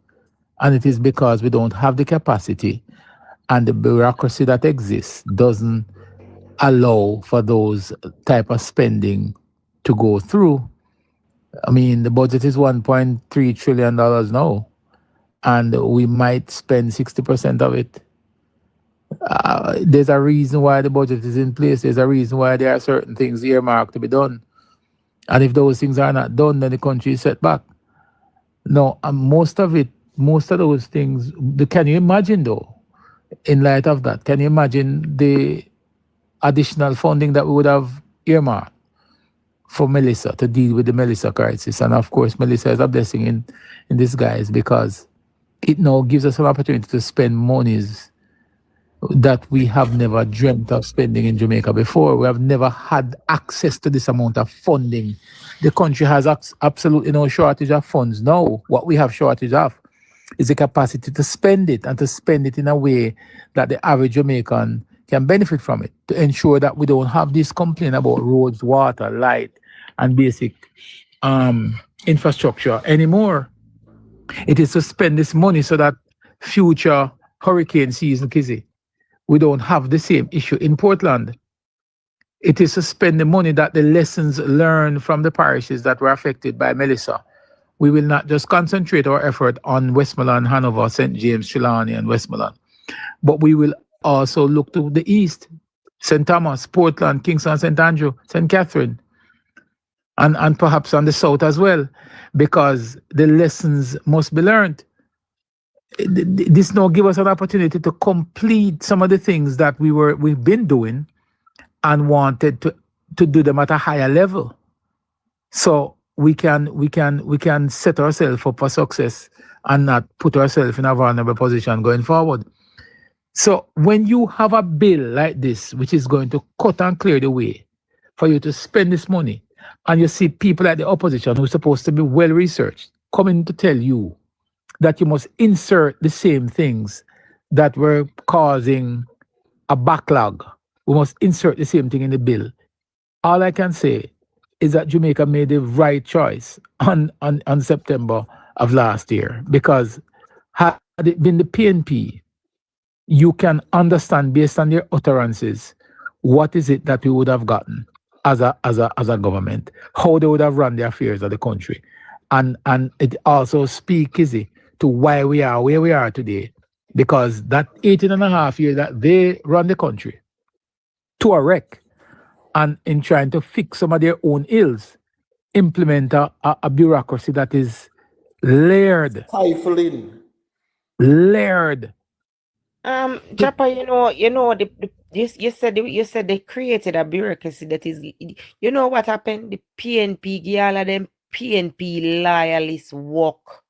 And it is because we don't have the capacity, and the bureaucracy that exists doesn't allow for those type of spending to go through. I mean, the budget is $1.3 trillion now, and we might spend 60% of it. There's a reason why the budget is in place. There's a reason why there are certain things earmarked to be done. And if those things are not done, then the country is set back. No, most of those things, can you imagine though, in light of that, can you imagine the additional funding that we would have earmarked for Melissa to deal with the Melissa crisis? And of course, Melissa is a blessing in disguise, because it now gives us an opportunity to spend monies that we have never dreamt of spending in Jamaica before. We have never had access to this amount of funding. The country has absolutely no shortage of funds. Now, what we have shortage of is the capacity to spend it, and to spend it in a way that the average Jamaican can benefit from it, to ensure that we don't have this complaint about roads, water, light, and basic infrastructure anymore. It is to spend this money so that future hurricane season, Kizzy, we don't have the same issue in Portland. It is to spend the money that the lessons learned from the parishes that were affected by Melissa we will not just concentrate our effort on Westmoreland, Hanover, St. James, Trelawney, and Westmoreland, but we will also look to the east, St. Thomas, Portland, Kingston, St. Andrew, St. Catherine, and perhaps on the south as well, because the lessons must be learned. This now give us an opportunity to complete some of the things that we've been doing and wanted to do them at a higher level, so we can set ourselves up for success and not put ourselves in a vulnerable position going forward. So when you have a bill like this, which is going to cut and clear the way for you to spend this money, and you see people at the opposition who are supposed to be well researched coming to tell you that you must insert the same things that were causing a backlog, we must insert the same thing in the bill. All I can say is that Jamaica made the right choice on September of last year, because had it been the PNP, you can understand based on their utterances what is it that we would have gotten as a government, how they would have run the affairs of the country, and it also speaks easy to why we are where we are today, because that 18.5 years that they run the country to a wreck, and in trying to fix some of their own ills, implement a bureaucracy that is layered. Stifling. Layered. Chapa, you said they created a bureaucracy that is, you know what happened? The PNP, give all of them PNP loyalists work.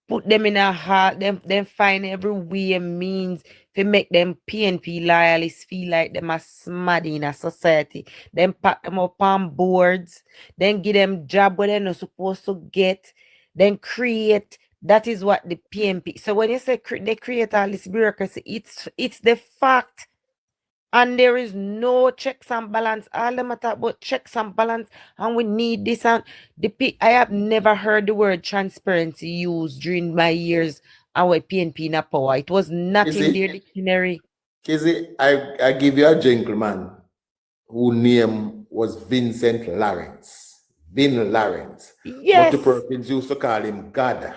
Put them in a heart, them find every way and means to make them PNP loyalists feel like them are smaddy in a society. Then pack them up on boards, then give them job where they're not supposed to get, then create. That is what the PNP. So when you say they create all this bureaucracy, it's the fact. And there is no checks and balance. All them talk about checks and balance, and we need this. And I have never heard the word transparency used during my years our PNP in power. It was not in their dictionary. Kizzy, I give you a gentleman whose name was Vincent Lawrence. Vin Lawrence. Yes. Dr. Perkins used to call him God.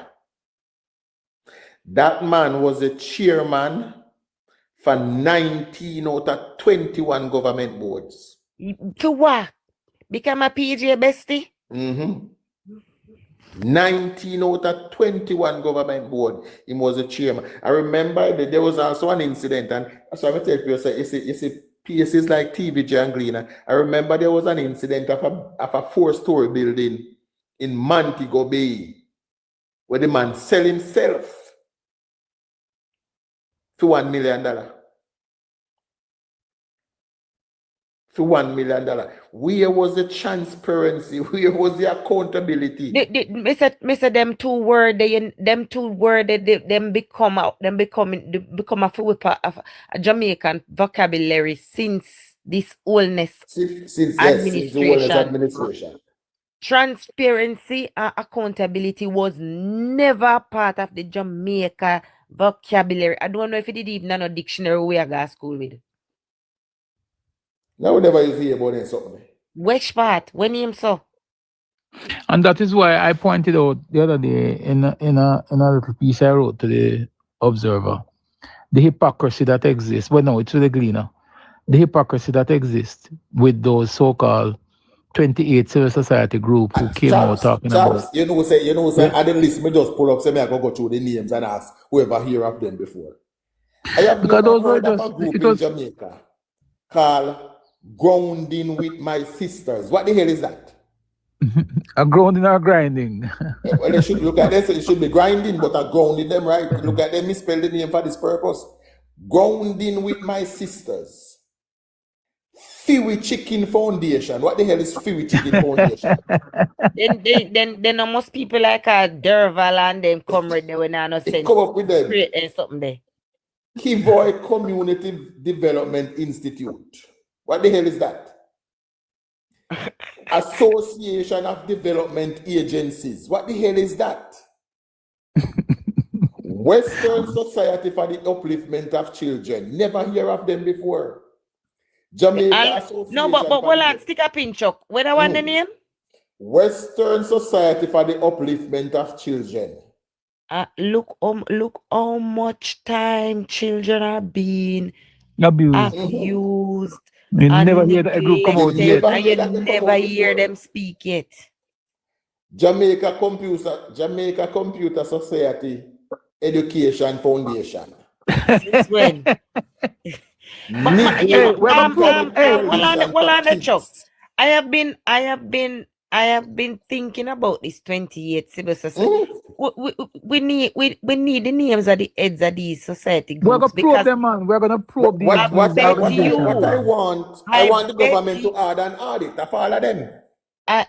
That man was a chairman for 19 out of 21 government boards. To what? Become a PJ bestie? 19 out of 21 government board. He was a chairman. I remember that there was also an incident, and so I tell you, you see places like TVJ and Gleaner. I remember there was an incident of a 4-story building in Montego Bay where the man sell himself for $1 million. For $1 million. Where was the transparency? Where was the accountability? Mr. Them two words them become a Jamaican vocabulary since this Holness administration. Transparency and accountability was never part of the Jamaica vocabulary. I don't know if it did even in a dictionary we go to school with. Now whenever you hear about something. Which part? When him so? And that is why I pointed out the other day in a little piece I wrote to the Observer, the hypocrisy that exists. Well, no, it's with the Gleaner. The hypocrisy that exists with those so-called 28 civil society group who came out talking about. You know, I didn't listen, me just pull up, say me I can go through the names and ask whoever hear of them before. I have because never those were heard of just a group in Jamaica called Grounding with My Sisters. What the hell is that? A grounding or grinding? Well, they should look at this. It should be grinding, but I grounding them, right? Look at them, misspell the name for this purpose. Grounding with My Sisters. Fiwi Chicken Foundation. What the hell is Fiwi Chicken Foundation? then almost people like Derval and them come right there when I no sense. Come up with them. Create something there. Kivoy Community Development Institute. What the hell is that? Association of Development Agencies. What the hell is that? Western Society for the Upliftment of Children. Never hear of them before. Jamaica Association. No, but hold on, stick a pin, Chuck. When I want the name? Western Society for the Upliftment of Children. Look how much time children are being Abused. abused You and never hear that group come out You yet. neglected, never and hear you that they come never out hear before. them speak yet. Jamaica Computer Society Education Foundation. Since when? Negro Internet Coalition Well, for on the Chuck. Kids. I have been thinking about this 28 civil society. We need the names of the heads of these society We're groups, gonna probe because them, man. We're gonna probe these I bet organizations. What I you, want I the bet government to you, add an audit of all of them. I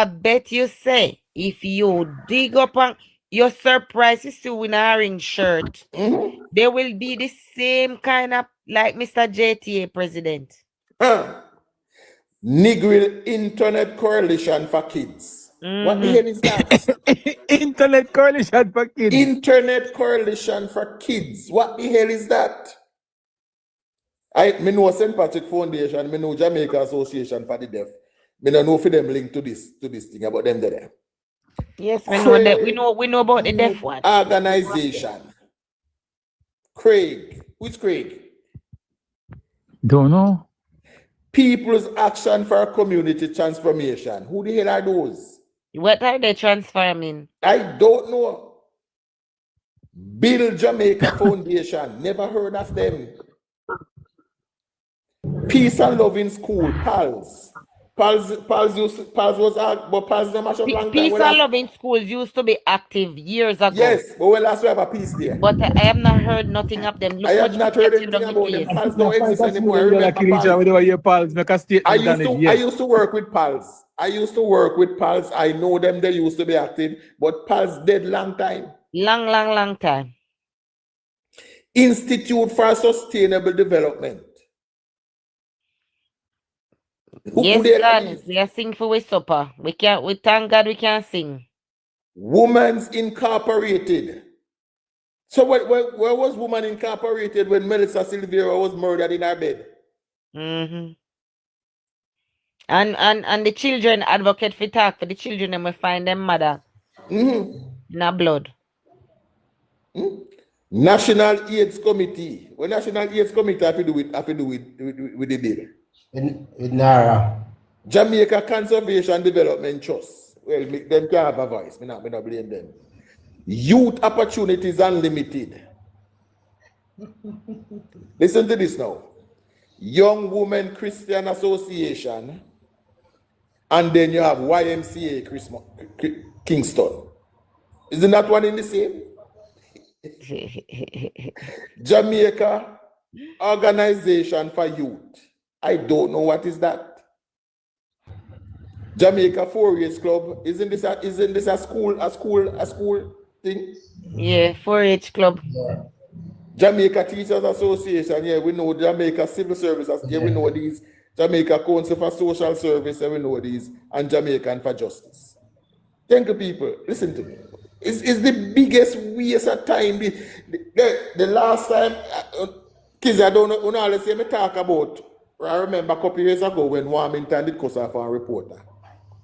bet you say, if you dig up on your surprise, you see in a orange shirt, there will be the same kind of like Mr. JTA president. Negro Internet Coalition for Kids. What the hell is that? Internet Coalition for Kids. Internet Coalition for Kids. What the hell is that? Me know St. Patrick Foundation, me know Jamaica Association for the Deaf. Me don't know for them link to this thing about them there. Yes, we know that. We know about the deaf one. Organization. Craig. Who's Craig? Don't know. People's Action for Community Transformation. Who the hell are those? What are they transforming? I don't know. Build Jamaica Foundation. Never heard of them. Peace and Love in School. PALS. PALS was out, but PALS them a short long time. Peace and Love in Schools used to be active years ago. Yes, but when last we have a peace there. But I have not heard nothing of them. Look, I have not heard anything about them. PALS don't exist anymore. I remember PALS. I used to work with PALS. I know them, they used to be active, but PALS dead long time. Long time. Institute for Sustainable Development. Yes, God, we are sing for we supper. We thank God we can sing. Women's Incorporated. So where was Women Incorporated when Melissa Silveira was murdered in her bed? And the children advocate for talk for the children, and we find them mother in our blood. National AIDS Committee. Well, National AIDS Committee have to do with the bill. With NaRRA. Jamaica Conservation Development Trust. Well, them can have a voice. Me not blame them. Youth Opportunities Unlimited. Listen to this now. Young Women Christian Association. And then you have YMCA Kingston. Isn't that one in the same? Jamaica Organization for Youth. I don't know what is that. Jamaica 4-H Club. Isn't this a school thing? Yeah, 4-H Club. Yeah. Jamaica Teachers Association. Yeah, we know Jamaica Civil Service. Yeah, we know these. Jamaica Council for Social Service. Yeah, we know these. And Jamaican for Justice. Thank you, people. Listen to me. It's the biggest waste of time. The last time, kids, I don't know, let's say me talk about. I remember a couple years ago when Warmington did cause for a reporter.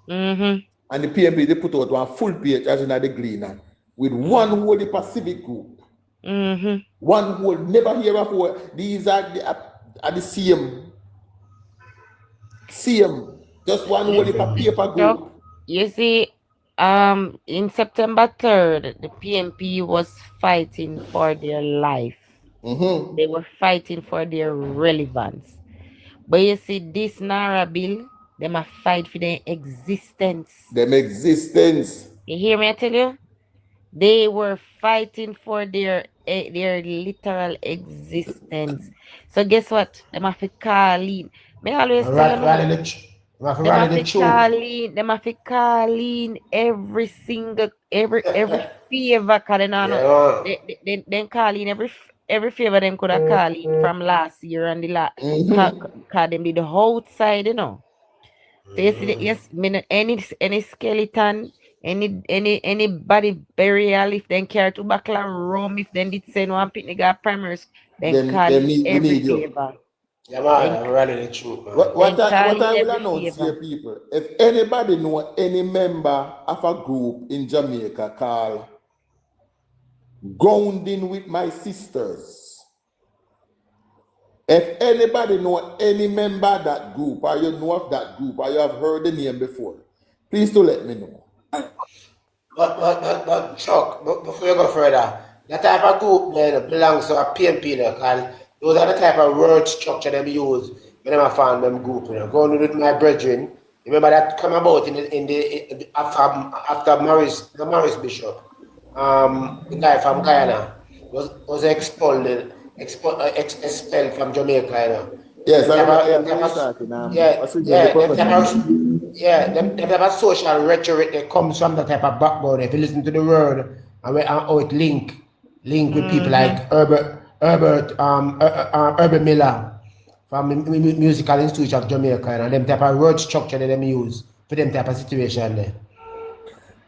And the PMP, they put out one full page as in the Gleaner with one whole Pacific group. One whole, never hear of. These are the same. Just one whole paper group. You see, in September 3rd, the PMP was fighting for their life. They were fighting for their relevance. But you see, this NaRRA bill, they must fight for their existence. Them existence. You hear me, I tell you? They were fighting for their literal existence. So guess what? They must call in. Me always tell them. They must call in every favor, cause they call in every favor them could have called in from last year and the last cause them did the outside, you know. So you see, yes, any skeleton, any body burial, if they care to buckle rum, if they did send one picnic at primary school, then call in every favor. Yeah, man, Enc- I'm running the truth, man. What I encourage will every announce here, favor. people, if anybody know any member of a group in Jamaica called Grounding with My Sisters, if anybody know any member of that group, or you know of that group, or you have heard the name before, please to let me know. But Chuck, before you go further, that type of group then belongs to a PMP, because those are the type of word structure them use when I found them group. Going with my brethren, remember that come about after the Morris Bishop, the guy from Guyana was expelled from Jamaica. Yes, I remember, Them yes, type what of, you're talking. yeah, What's his name? The yeah, professor. them type of social rhetoric that comes from that type of background. If you listen to the word and how it link with people like Herbert Miller from the Musical Institute of Jamaica, and them type of word structure that them use for them type of situation there.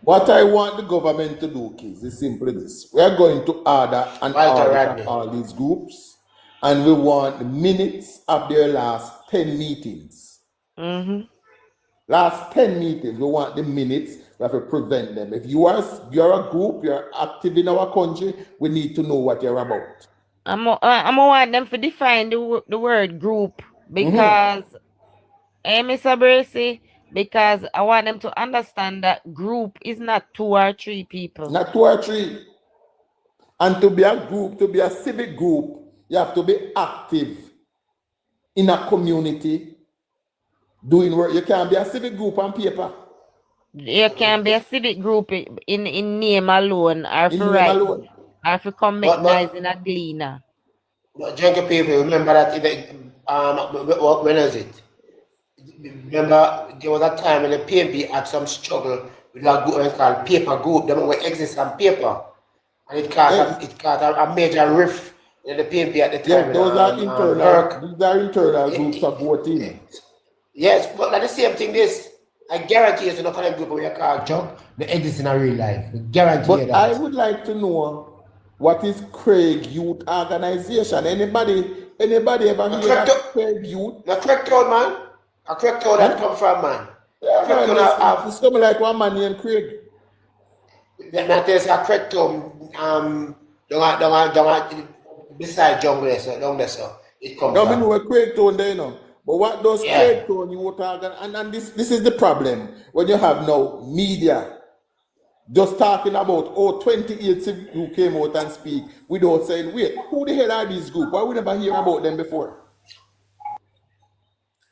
What I want the government to do, kids, is simply this. We are going to order an Walter audit Radney. of all these groups, and we want the minutes of their last 10 meetings. Mm-hmm. Last 10 meetings, we want the minutes. We have to prevent them. If you're a group, you're active in our country, we need to know what you're about. I'm gonna want them to define the word group because, Mr. Bracy, because I want them to understand that group is not 2 or 3 people. Not 2 or 3. And to be a group, to be a civic group, you have to be active in a community doing work. You can't be a civic group on paper. You can be a civic group in name alone, or In for name right, alone. or for come make noise in a gleaner. But Jamaica people, remember that when is it? Remember, there was a time when the PMP had some struggle with a group called paper group. Them were exist on paper, and it caused a major rift in the PMP at the time. Yes, those are internal. These are internal groups of voting. Yes, but like the same thing. I guarantee you, it's not a group we call Chuck. They exist in a real life. I guarantee you But that. I would like to know what is Craig Youth Organization. Anybody ever hear of Craig Youth? The correct town, man. A correct town that come from, man. Yeah, man, it's something like one man named Craig. That is a correct town. Beside jungle, so down there, so it comes No, from. I know a Craig Town there, you know. But what does Craig Town Youth Organization? And this is the problem when you have now media just talking about 28 civic who came out and speak without saying, wait, who the hell are these groups? Why we never hear about them before?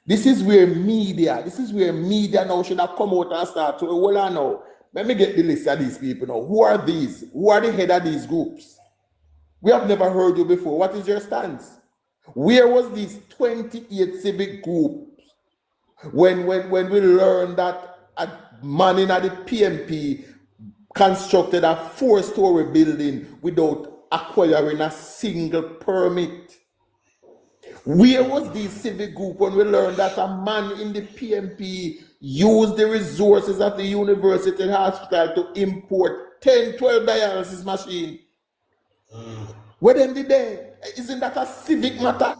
This is where media now should have come out and start to, hold on now. Let me get the list of these people now. Who are these? Who are the head of these groups? We have never heard you before. What is your stance? Where was these 28 civic groups when we learned that a man in the PMP constructed a 4-story building without acquiring a single permit? Where was this civic group when we learned that a man in the PMP used the resources of the university hospital to import 12 dialysis machine? Where them did they? Isn't that a civic matter?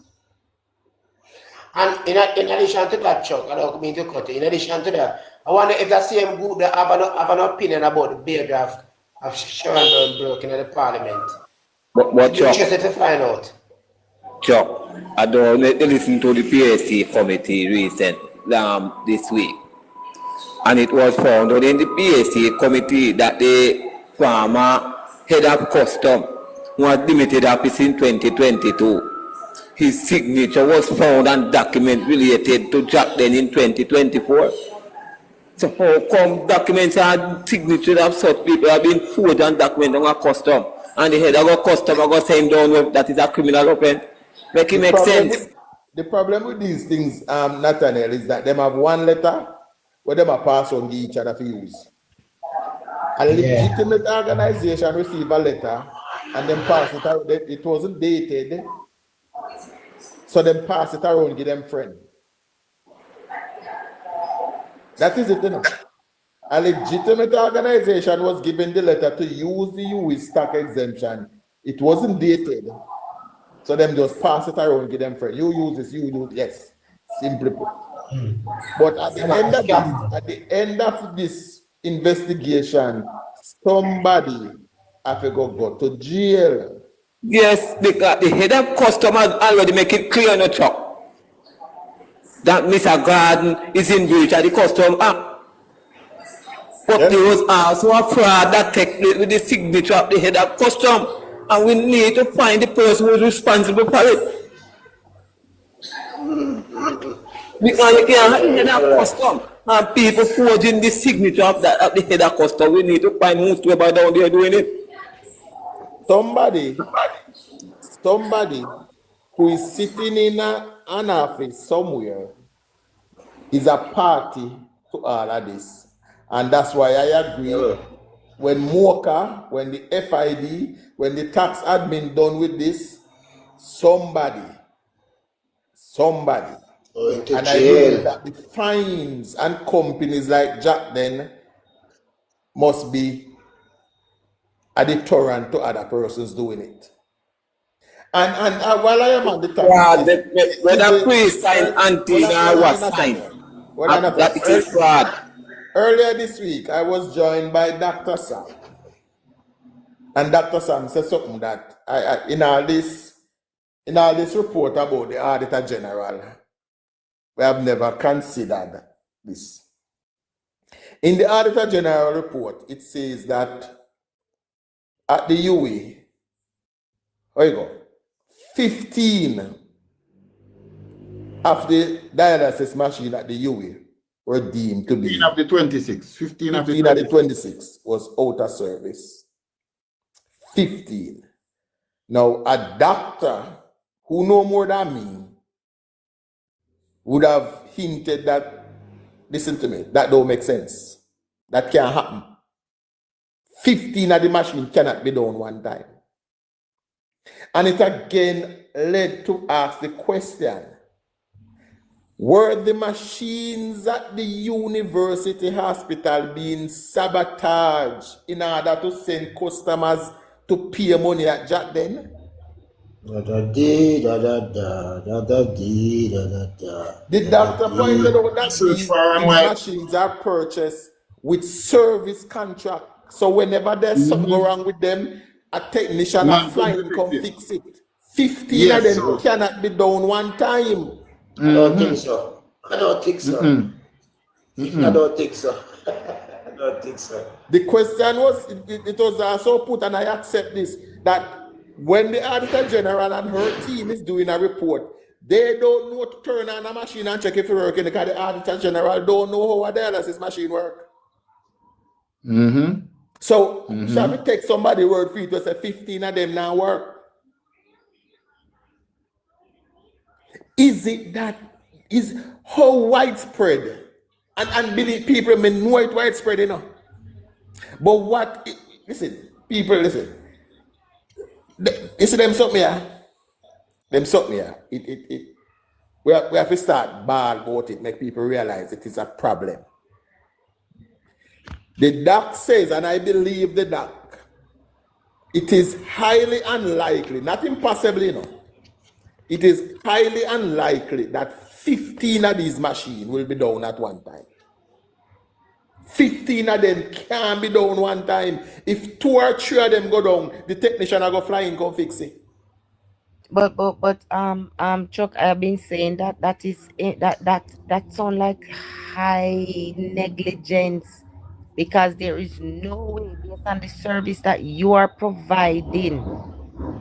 And in addition to that, Chuck, I don't mean to cut it. In addition to that, I wonder if that same group that have an opinion about the behavior of Sharon Burke in the Parliament. But Chuck, interested to find out. Chuck, I don't listen to the PSC committee recent this week, and it was found out in the PSC committee that the former head of custom who had limited office in 2022, his signature was found on document related to Jack then in 2024. So how come documents and signatures of such people have been forged and documented on a custom, and the head of a custom are going to send down with that is a criminal offense? Make it make sense. The problem with these things, Nathaniel, is that them have one letter where them are pass on each other to use. A legitimate organization receive a letter and then pass it out. It wasn't dated, so then pass it around, give them friend. That is it, you know. A legitimate organization was given the letter to use the US stock exemption. It wasn't dated. So them just pass it around, give them friend. You use this, you use yes. Simply put. But at the end of this investigation, somebody have to go to jail. Yes, the head of customers already make it clear on the truck that Mr. Garden is in breach of the Custom Act. But there was also a fraud that took place with the signature of the head of custom, and we need to find the person who is responsible for it. Because you can't have the head of custom and people forging the signature of the head of custom. We need to find whoever down there doing it. Somebody who is sitting in an office somewhere is a party to all of this. And that's why I agree. When MOCA, when the FID, when the tax admin done with this, somebody, and I believe that the fines and companies like Jack then must be a deterrent to other persons doing it. And while I am on the topic, whether pre-signed antenna was signed, that it is fraud. Earlier this week, I was joined by Dr. Sam. And Dr. Sam said something that in all this report about the Auditor General, we have never considered this. In the Auditor General report, it says that at the UE, 15 of the dialysis machine at the UE were deemed to be 15 of the 26. 15 of the 26 was out of service. 15. Now, a doctor who know more than me would have hinted that, listen to me, that don't make sense. That can't happen. 15 of the machine cannot be done one time. And it again led to ask the question, were the machines at the university hospital being sabotaged in order to send customers to pay money at Jack then? The doctor pointed out that these machines are purchased with service contract. So whenever there's something wrong with them, a technician or flying come fix it. 15 of them cannot be done one time. I don't think so. I don't think so. I don't think so. I don't think so. The question was, it was also put, and I accept this, that when the Auditor General and her team is doing a report, they don't know to turn on a machine and check if it's working because the Auditor General don't know how a dialysis machine works. So, shall we take somebody's word for it to say 15 of them now work? Is it that, is how widespread? And believe people may know it widespread, you know. But what, listen, people, listen. You see them something here? Them something here. We have to start bad about it, make people realize it is a problem. The doc says, and I believe the doc, it is highly unlikely, not impossible, you know. It is highly unlikely that 15 of these machines will be down at one time. 15 of them can't be down one time. If 2 or 3 of them go down, the technician will go fly and come fix it. But Chuck, I've been saying that sounds like high negligence, because there is no way, based on the service that you are providing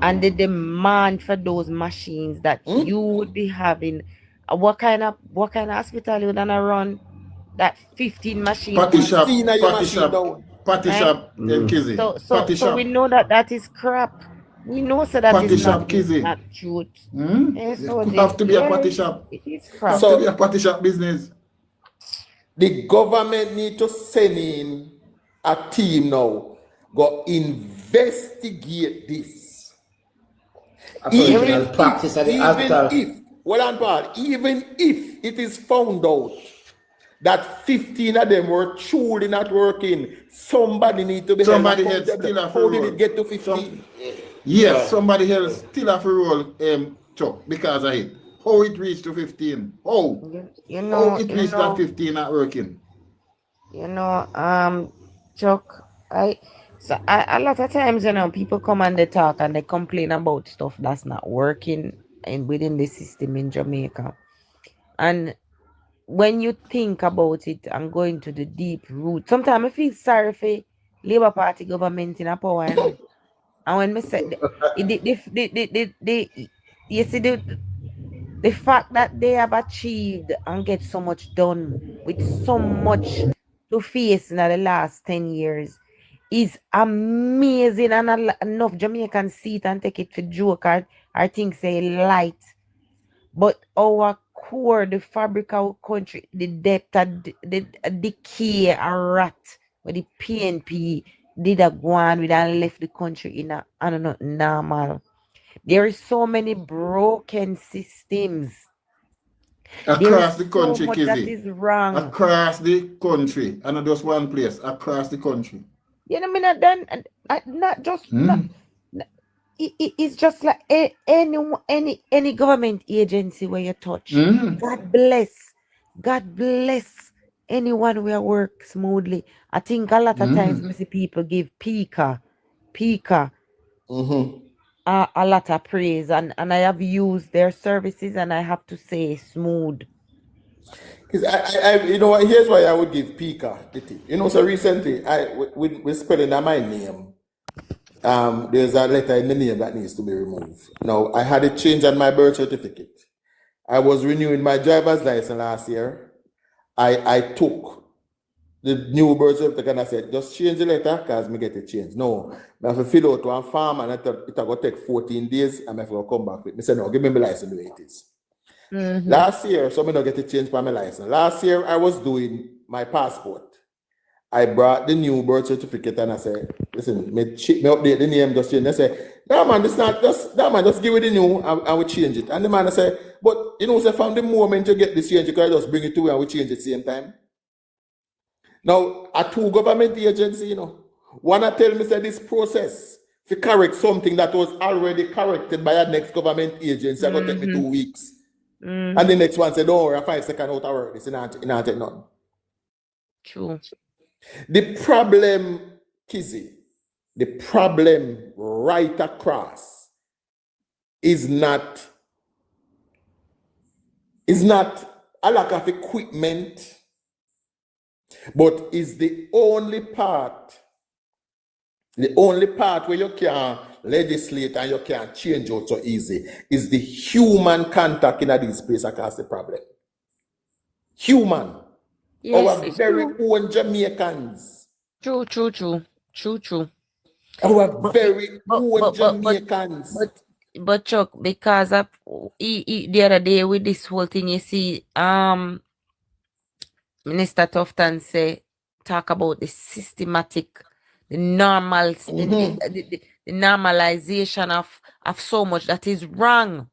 and the demand for those machines that you would be having, what kind of hospital you gonna run that 15 machines? Patty shop, Kizzy. So we know that is crap. We know so that patty is shop, Kizzy. not truth. It could have to be a patty shop. It is crap. So, to be a patty shop business. The government need to send in a team now, go investigate this. Even if it is found out that 15 of them were truly not working, somebody need to be somebody held accountable. How did it get to 15? Yes, somebody else still have to roll Chuck because of it. How it reached to 15? How? You How know, it you reached that know, 15 not working? you know, Chuck, a lot of times, people come and they talk and they complain about stuff that's not working within the system in Jamaica. And when you think about it and go into the deep root, sometimes I feel sorry for Labour Party government in a power, And when me say you see the fact that they have achieved and get so much done with so much to face in the last 10 years is amazing, and enough Jamaicans see it and take it for joke or think say light. But our core, the fabric of our country, the depth, the decay, a rot, where the PNP did a go on with and left the country in a not normal. There is so many broken systems. There Across the is so country, much that Kizzy. is wrong. Across the country. And not just one place. Across the country. You know, I mean, not just it's just like any government agency where you touch. God bless anyone where work smoothly. I think a lot of times I see people give Pika a lot of praise, and I have used their services, and I have to say smooth. Because you know what, here's why I would give Pika the tip. You know, so recently, with spelling of my name, there's a letter in the name that needs to be removed. Now, I had a change on my birth certificate. I was renewing my driver's license last year. I took the new birth certificate and I said, just change the letter because me get it changed. No, I have to fill out one form and it will take 14 days and I have to come back with it. I said, no, give me my license the way it is. Last year, so I don't get a change for my license. Last year, I was doing my passport. I brought the new birth certificate and I said, listen, me update the name, just change. I said, no man, just give it the new and we change it. And the man I said, but you know, so from the moment you get this change, you can just bring it to me and we change it at the same time. Now, a two government agency, one I tell me say this process to correct something that was already corrected by a next government agency, it's going to take me 2 weeks. And the next one said, don't worry, 5 seconds out of work, this is not take none. True. The problem, Kizzy, the problem right across is not a lack of equipment, but is the only part where you can legislate and you can change out so easy is the human contact in these places across the problem. Human. Yes, Our very own Jamaicans. True. Our very own Jamaicans. But Chuck, because of the other day with this whole thing, you see, Minister Tufton say talk about the systematic, the normal, the normalization of so much that is wrong.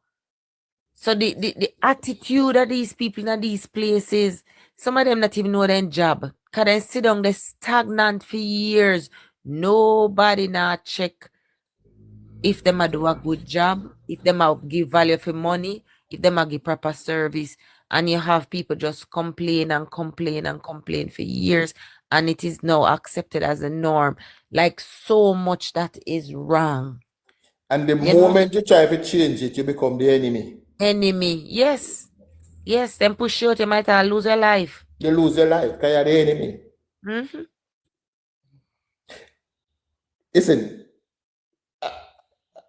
So the attitude of these people in these places, some of them not even know their job. Because they sit down, they stagnant for years. Nobody now check if them a do a good job, if them a give value for money, if them a give proper service. And you have people just complain for years. And it is now accepted as a norm. Like so much that is wrong. And the moment you try to change it, you become the enemy. Yes. Then push you out, you might lose your life. You lose your life because you're the enemy. Listen,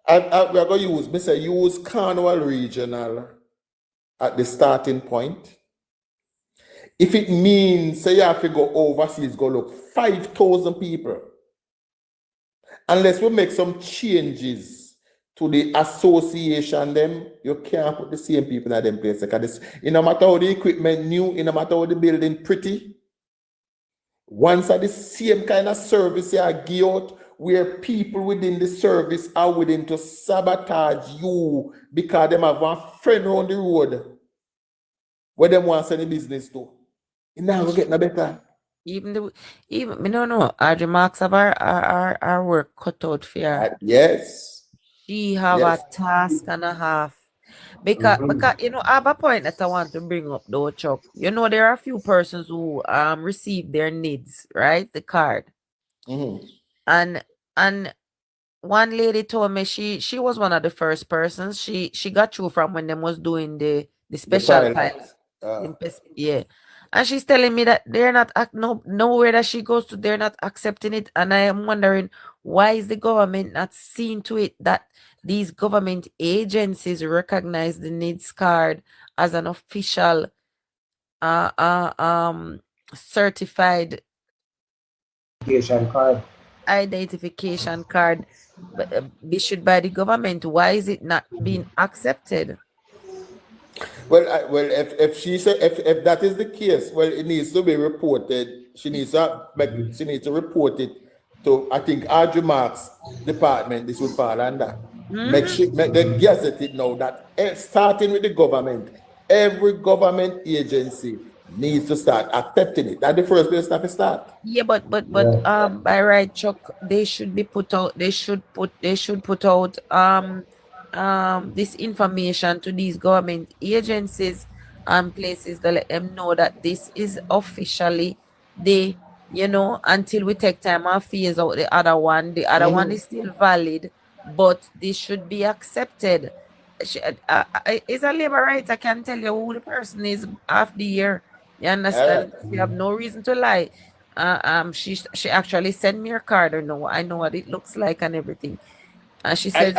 we're going to use Cornwall Regional at the starting point. If it means say you have to go overseas, go look 5,000 people. Unless we make some changes to the association, them you can't put the same people in them place. Because no matter how the equipment new, no matter how the building pretty, once at the same kind of service you give out, where people within the service are willing to sabotage you because them have one friend on the road where them want to send the business to. It now will get no better. Even we don't know. Our remarks of our work cut out for. Yes. She have Yes. a task and a half. Because you know, I have a point that I want to bring up though, Chuck. You know, there are a few persons who receive their needs, right? The card. Mm-hmm. And one lady told me she was one of the first persons. She got through from when them was doing the The special pilot. pilot. Yeah. And she's telling me that they're not nowhere that she goes to, they're not accepting it. And I am wondering, why is the government not seeing to it that these government agencies recognize the needs card as an official certified identification card issued by the government? Why is it not being accepted? Well, if she said if that is the case, well, it needs to be reported. She needs to report it to, I think, Audrey Marks department. This would fall under. Make the gazette it now that starting with the government, every government agency needs to start accepting it. That's the first place to start. Yeah, but by right, Chuck, they should be put out. They should put out this information to these government agencies and places to let them know that this is officially the, you know, until we take time and phase out the other one. The other one is still valid, but this should be accepted. Is a labor right? I can tell you who the person is half the year. You understand? You have no reason to lie. She actually sent me her card. I know what it looks like and everything. And she said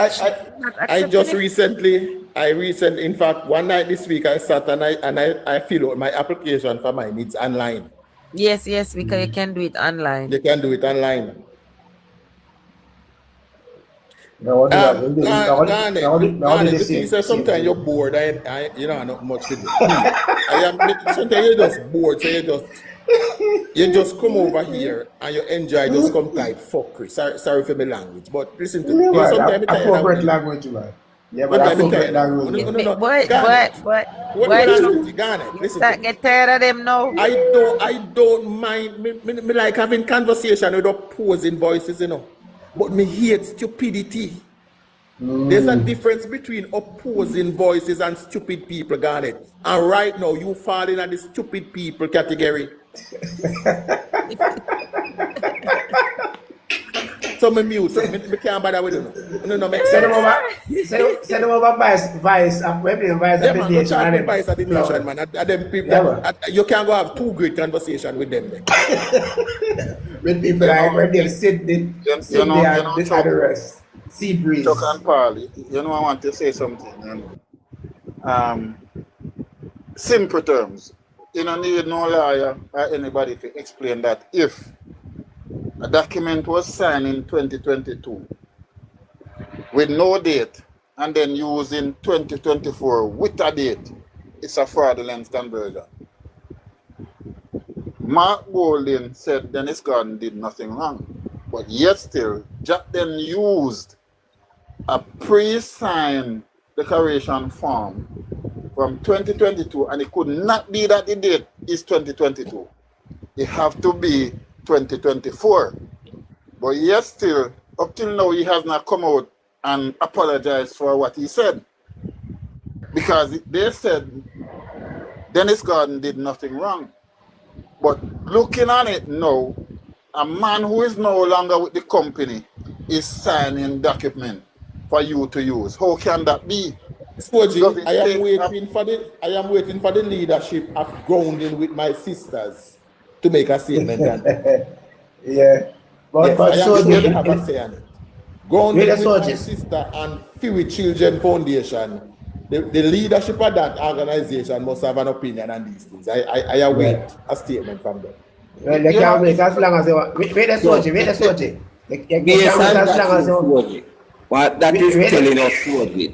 in fact, one night this week I sat and I filled out my application for my needs online. Yes, because you can do it online. You can do it online. Sometimes you're bored. I you know not much to do. Sometimes you're just bored, so you just come over here and you enjoy just come type fuckery. Sorry for my language, but listen to me. Sometimes appropriate language, man. Yeah, but appropriate language. Listen, get tired of them now. I don't mind. Me like having conversation with opposing voices, you know. But me hate stupidity. There's a difference between opposing voices and stupid people, Garnet. And right now, you fall in at the stupid people category. So me mute. Me can't bother with them. No, make sense. Send them over vice at the nation, man. At them people, you can't go have too great conversation with them. When people like when they sit there and the rest. Sea breeze. Chuck and Paul, you know I want to say something. Simple terms. You don't need no lawyer or anybody to explain that if a document was signed in 2022 with no date and then used in 2024 with a date, it's a fraudulent conversion. Mark Golding said Dennis Gordon did nothing wrong, but yet still, Jack then used a pre-signed declaration form from 2022, and it could not be that the date is 2022. It have to be 2024. But yet still, up till now, he has not come out and apologized for what he said. Because they said Dennis Gordon did nothing wrong. But looking on it now, a man who is no longer with the company is signing document for you to use. How can that be? Soji, I am waiting for the leadership of grounding with my sisters to make a statement. Yeah. But I am going to have a say on it. Grounding with Soji. my sister and Fury Children Foundation. The leadership of that organization must have an opinion on these things. I await a statement from them. Well, they can't wait as long as they want. Wait the Soji. They can't wait as long as they want. What that is telling us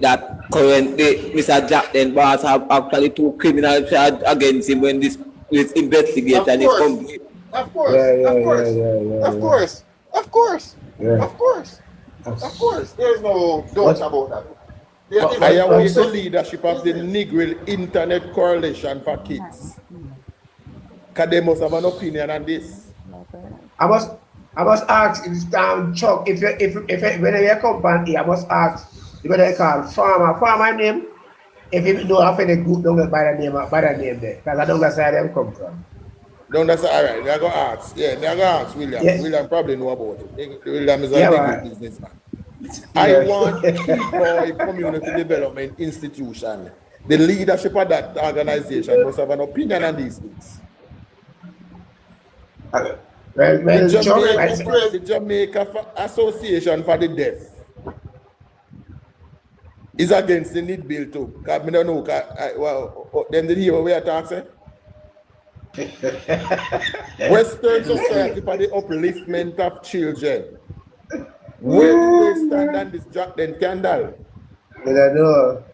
that currently Mr. Jack Den Boss have actually 2 criminal charges against him when this investigation is complete. Of course. There's no doubt about that. I await the leadership of the Negro Internet Coalition for Kids. Because they must have an opinion on this. I must ask Chuck, if whenever you come back here, I must ask what they call farmer. Farmer name. If you don't have any group, don't go by the name there. Because I don't know where them come from. Don't that's all right. They're gonna ask. Yeah, they're gonna ask William. Yes. William probably know about it. William is a Yeah, big right. businessman. Yeah. I want Key Community Development Institution. The leadership of that organization must have an opinion on these things. Well, The Jamaica Association for the Deaf is against the need bill too. Because I don't know. Then did you hear what we are talking? Western Society for the Upliftment of Children. Where do they stand on this Jack then candle? I don't know.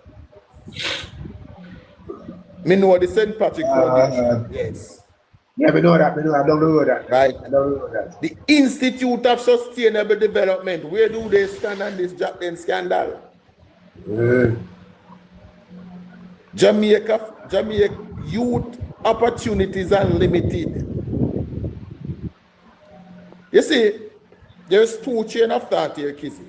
Me know the St. Patrick Foundation. Yes. Yeah, we know that. I don't know that. Right. I don't know that. The Institute of Sustainable Development. Where do they stand on this Jack then scandal? Jamaica youth opportunities are limited. You see, there's two chain of thought here, Kizzy.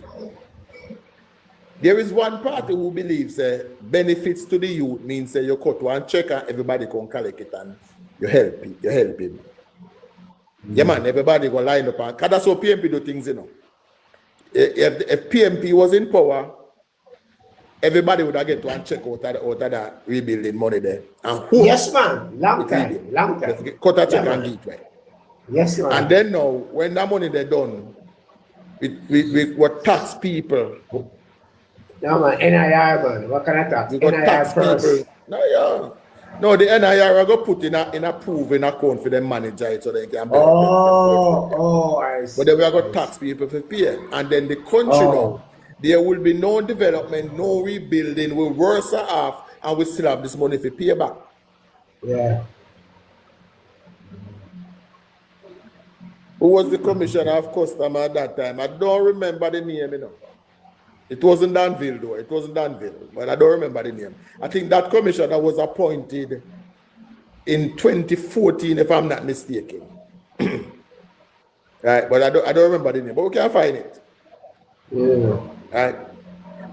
There is one party who believes benefits to the youth means you cut one check and everybody can collect it and you help him. Yeah, man, everybody gonna line up and because that's how PMP do things, you know. If PMP was in power, everybody would have get one check out of that rebuilding money there. And yes, man. Long time. Cut a check and give it right. Yes, man. And then now, when that money they're done, we tax people. No, man. NIR, man. What can I tax? We got NIR tax first. people. No, the NIR are going to put in a proven account for the manager so they can. I see. But then we are going to tax people for pay. And then the country now, there will be no development, no rebuilding. We're worse off and we still have this money for pay back. Yeah. Who was the commissioner of custom at that time? I don't remember the name, you know. It wasn't Danville, though. It wasn't Danville, but I don't remember the name. I think that commissioner was appointed in 2014, if I'm not mistaken. Right, but I don't remember the name, but we can find it. Yeah. Right.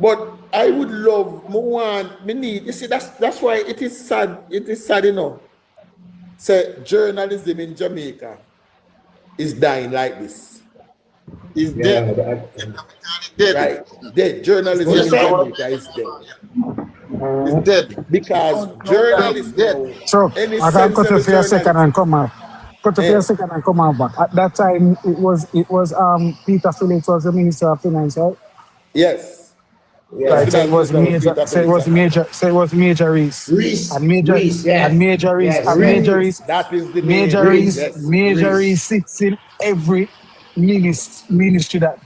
But I would love you see, that's why it is sad, you know. Say journalism in Jamaica is dying like this. Is dead. Right. Dead. Journalism in Jamaica is dead. It's dead. Because journalists dead. So I can cut off for a second and come out. Back. At that time it was Peter Phillips was the Minister of Finance, right? Yes. Right, so it was Major Reese. And Major Reese. That is the Major Reese sits in every ministry that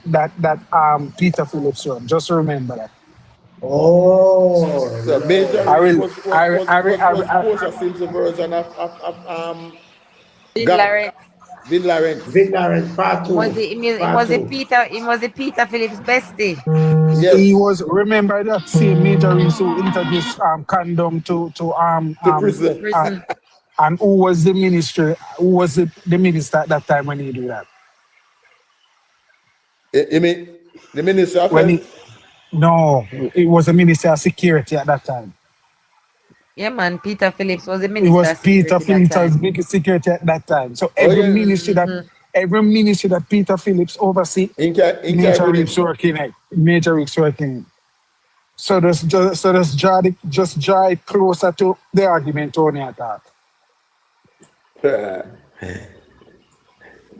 Peter Phillips run. Just remember that. So Major Reese was Simpson's version of Vin Laurent. Part 2. Was it Peter Phillips' bestie? Yes. He was, remember that same Major Reese who introduced condom to prison. And who was the minister at that time when he did that? You mean the Minister of Health? No, it was the Minister of Security at that time. Yeah, man, Peter Phillips was the minister. It was Peter Phillips as big security at that time. So every ministry that Peter Phillips oversee, Major Reese working. So just draw it closer to the argument Tony attack.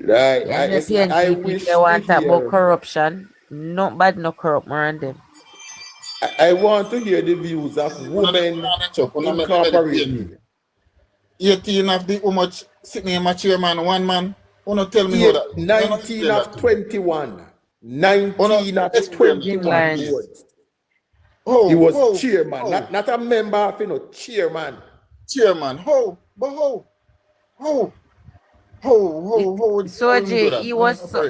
Right. I wish they want about corruption. Not bad, no corrupt more than them. I want to hear the views of Women Incorporated. 18 of the how much sitting in my chairman, one man. Wanna tell me how that? 19 of 21. 19 of 21 boards. He was chairman, not a member of, chairman. Chairman, So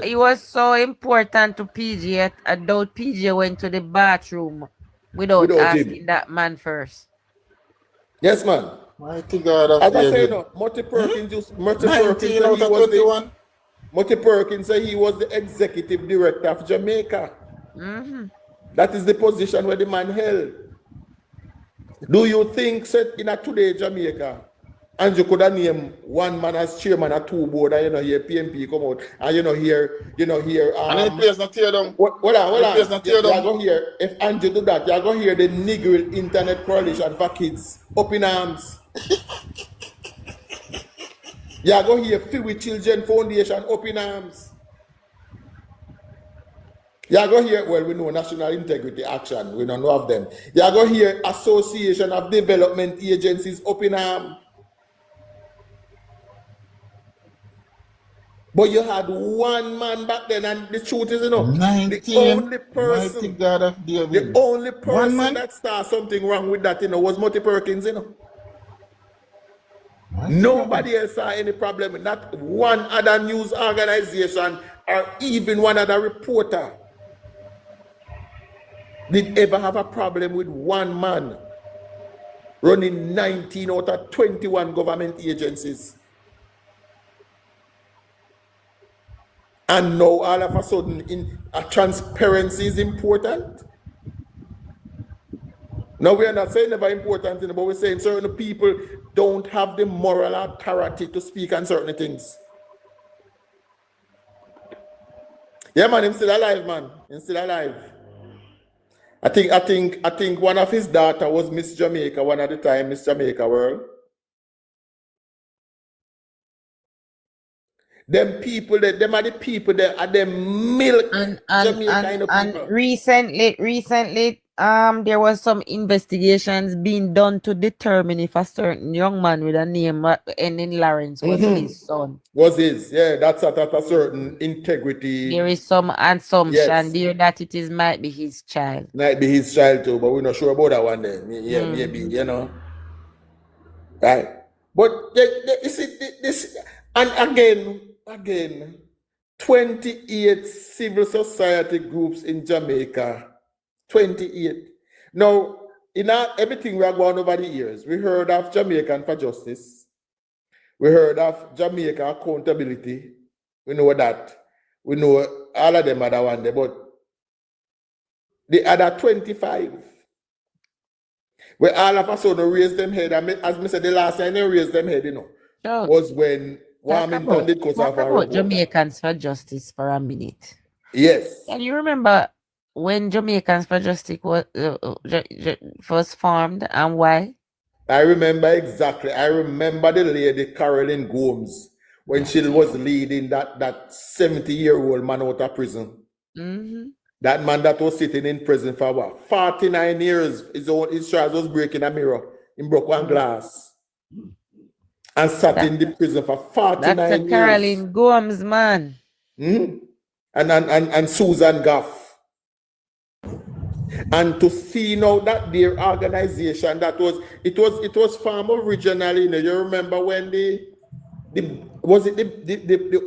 he was so important to PG. I doubt PG went to the bathroom without asking him. that man first. Yes, man. Mighty God of As I say, David. Marty Perkins, 19 out of 21. Marty Perkins said he was the executive director of Jamaica. Mm-hmm. That is the position where the man held. Do you think, said in a today Jamaica, and you could have named one man as chairman of two board, and you know here PMP come out, and you know here, and any place not tear down. Hold on. You down. go here, if Andrew do that, you go here the Negro Internet Coalition for Kids up in arms. You go here Free Children Foundation up in arms. You go here, well, we know National Integrity Action, we don't know of them. You go here Association of Development Agencies up in arms. But you had one man back then, and the truth is, the only person, the only person that started something wrong with that, was Murty Perkins, Nobody else saw any problem. Not one other news organization or even one other reporter did ever have a problem with one man running 19 out of 21 government agencies. And now all of a sudden transparency is important. Now we are not saying never important, but we're saying certain people don't have the moral authority to speak on certain things. Yeah, man, he's still alive, man. He's still alive. I think one of his daughter was Miss Jamaica one at the time, Miss Jamaica World. Them people, them are the people that are them milk Jamaica kind of people. And recently, there was some investigations being done to determine if a certain young man with a name ending Lawrence was his son. Was his, yeah, that's at a certain integrity. There is some assumption there that it might be his child. Might be his child too, but we're not sure about that one then. Yeah, maybe, Right. But you see, this, and again, 28 civil society groups in Jamaica. 28. Now, in everything we are going over the years, we heard of Jamaican for Justice. We heard of Jamaica Accountability. We know that. We know all of them are the one there, but the other 25, where all of a sudden raised them head, and as I said, the last time they raised them head, was when Warmington did cause of about Jamaicans for Justice for a minute. Yes. Can you remember when Jamaicans for Justice was formed and why? I remember exactly. I remember the lady Carolyn Gomes when she was leading that 70-year-old man out of prison. That man that was sitting in prison for what? 49 years. His child was breaking a mirror. He broke one glass. And sat in the prison for 49 years. That's Carolyn Gomes, man. And Susan Goff. And to see now that their organization it was formed originally, you remember when the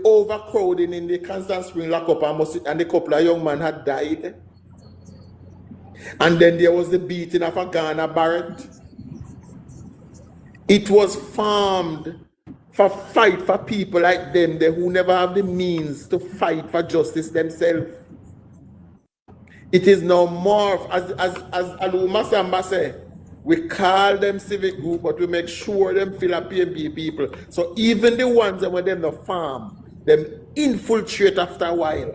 overcrowding in the Constant Spring lockup and the couple of young men had died. And then there was the beating of a Ghana Barrett. It was formed for fight for people like them who never have the means to fight for justice themselves. It is now more, as Alu Masamba said, we call them civic group, but we make sure them fill up PMP people. So even the ones that were them the farm, them infiltrate after a while.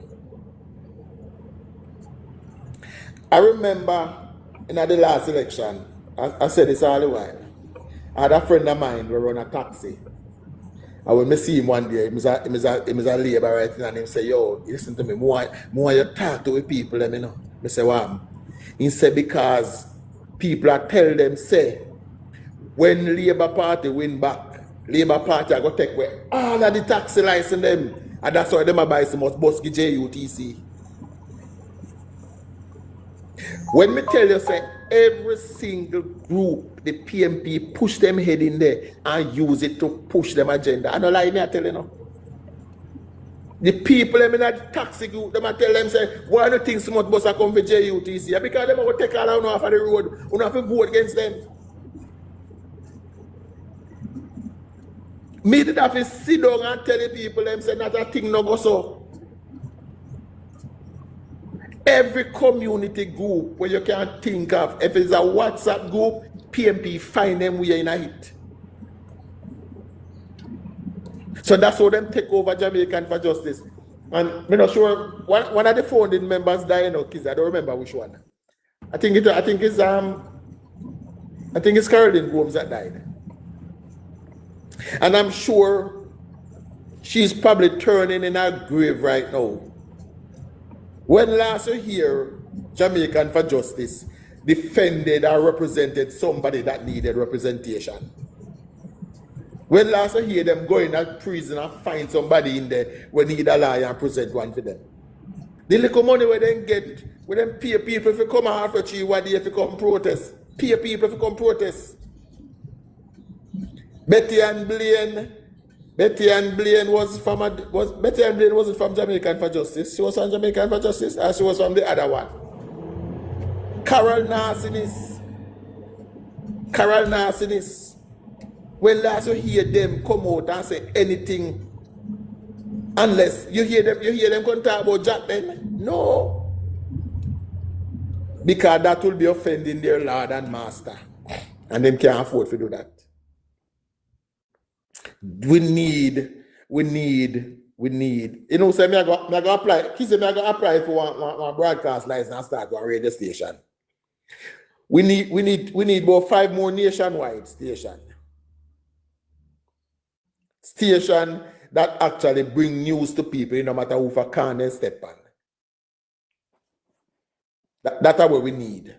I remember in the last election, I said this all the while. I had a friend of mine who run a taxi. And when I see him one day, he was a labor right, and he say, yo, listen to me, more you talk to the people, let me know. I say, what? He said, because people are tell them, say, when Labour Party win back, Labour Party are going to take away all of the taxi license them. And that's why them are buy so much busky JUTC. When me tell you, say, every single group, the PMP push them head in there and use it to push them agenda. I don't lie, me I tell you now. The people them in that taxi group, them I tell them, say, why do you think so much bus are come for JUTC? Because them are going to take all out off of the road. You have to vote against them. Me did have to sit down and tell the people them, say, not a thing no go so. Every community group where you can think of, if it's a WhatsApp group, PMP find them where in a hit. So that's how them take over Jamaican for Justice. And I'm not sure one of the founding members died, kids. I don't remember which one. I think it's Caroline Gomes that died. And I'm sure she's probably turning in her grave right now. When last you hear Jamaican for Justice defended or represented somebody that needed representation? When last you hear them going to prison and find somebody in there who need a lawyer and present one for them? The little money where they get, where them pay people if you come out for 3 1 day if you come protest. Pay people if you come protest. Betty Ann Blaine wasn't from Jamaican for Justice. She was from Jamaican for Justice, or she was from the other one. Carol Narcinis. When last you hear them come out and say anything, unless you hear them come talk about Jack then? No. Because that will be offending their Lord and Master. And them can't afford to do that. We need, you know, say I go apply, he said I go apply for one broadcast license and start one radio station. We need about 5 more nationwide stations. Station that actually bring news to people, no matter who for can and step on. That's what we need.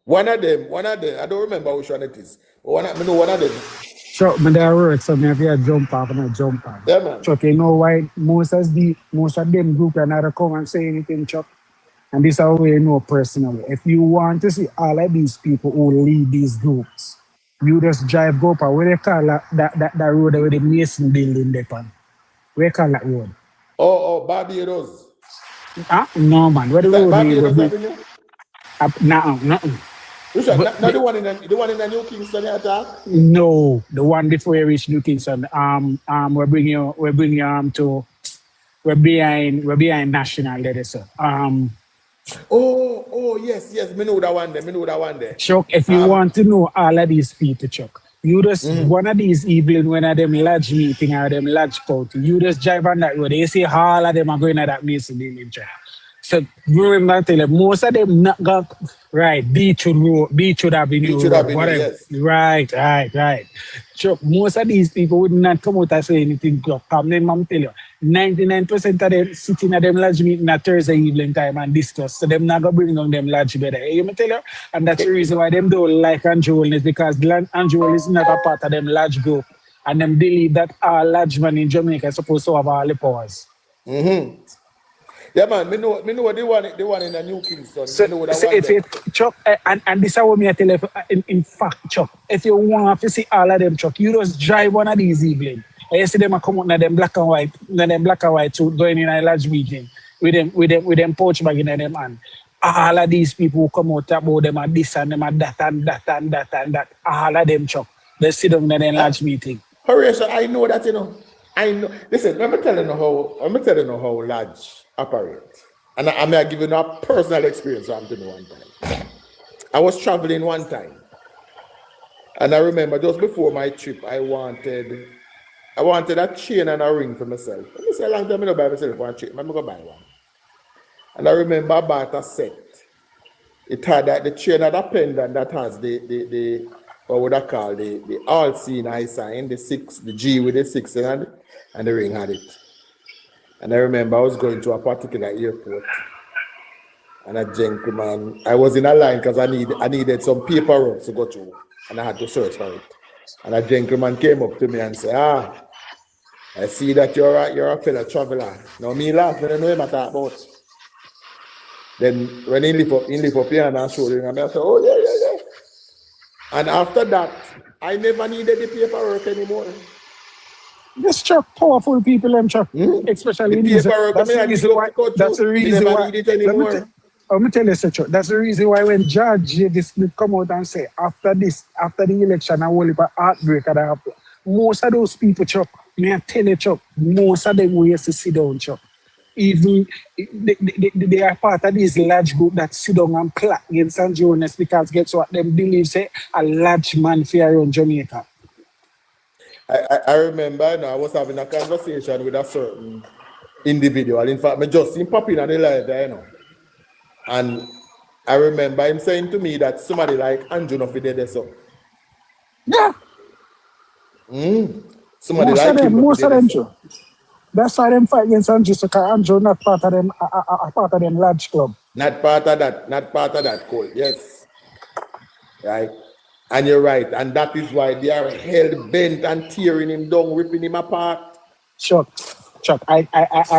One of them, I don't remember which one it is. But I know one of them. Sure, but there work, so maybe I jump off and I jump on. Yeah, man. Chuck, you know why most of them group are not come and say anything, Chuck? And this is how we know personally. If you want to see all of these people who lead these groups, you just drive go up where they call that road where the Mason building depend. Where they call that road? Oh, Barbados. No, man. Where the road Barbados nothing. Which one? Not the one in the New Kingston attack? No, the one before you reach New Kingston. We're behind National there, sir. Yes, me know that one there. Chuck, if you want to know all of these people, Chuck, you just one of these evening when of them large meeting or them large party, you just drive on that road. You see all of them are going at that Mason building, Chuck. So remember I tell you, most of them not got right, Beachwood Avenue, whatever. Yes. Right. Chuck, most of these people would not come out and say anything. Come then, I'm tell you, 99% of them sitting at them large meeting at Thursday evening time and discuss. So them not gonna bring on them large better. You me tell you? And that's the reason why them don't like Andrew is because Andrew is not a part of them large group. And them believe that our large man in Jamaica is supposed to have all the powers. Mm-hmm. Yeah, man, me know the one in the New Kingston. So if you Chuck, and this is what me I tell you, in fact, Chuck, if you want to see all of them, Chuck, you just drive one of these evening. And you see them come out in them black and white suit going in a large meeting with them pouch bag in them hand. All of these people who come out about them and this and them and that and that. All of them, Chuck, they sit down in a large meeting. Horatio, I know that, you know. I know. Listen, let me tell you how large operate. And I'm giving you a personal experience I'm doing one time. I was traveling one time. And I remember just before my trip, I wanted a chain and a ring for myself. And I said, a long time I don't buy myself one chain. I'm going to buy one. And I remember I bought a set. It had the chain had a pendant that has the what would I call the all seen I sign, the G with the 6 and the ring had it. And I remember I was going to a particular airport, and a gentleman, I was in a line because I needed some paperwork to go through, and I had to search for it. And a gentleman came up to me and said, I see that you're a fellow traveler. Now me laugh, I don't know what I talk about. Then when he lift up here and I showed him, I said, oh yeah. And after that, I never needed the paperwork anymore. This Chuck, powerful people, them Chuck, especially in this. That's the reason why. Let me tell you, Chuck. That's the reason why when Judge this come out and say after the election, I will have a heartbreak that happen. Most of those people, Chuck, may I tell you, Chuck, most of them will used to sit down, Chuck. Even they are part of this large group that sit down and clap against Honest because guess what? Them believe say a large man fear on Jamaica. I remember now I was having a conversation with a certain individual. In fact, I just seen popping on the live there, you know. And I remember him saying to me that somebody like Andrew no fit there so. Yeah. Somebody Most like of them, him. most of them, too. That's why them fight against Andrew, so Andrew not part of them, part of them large club. Not part of that, Cole. Yes. Right. And you're right. And that is why they are hell bent and tearing him down, ripping him apart. Chuck, I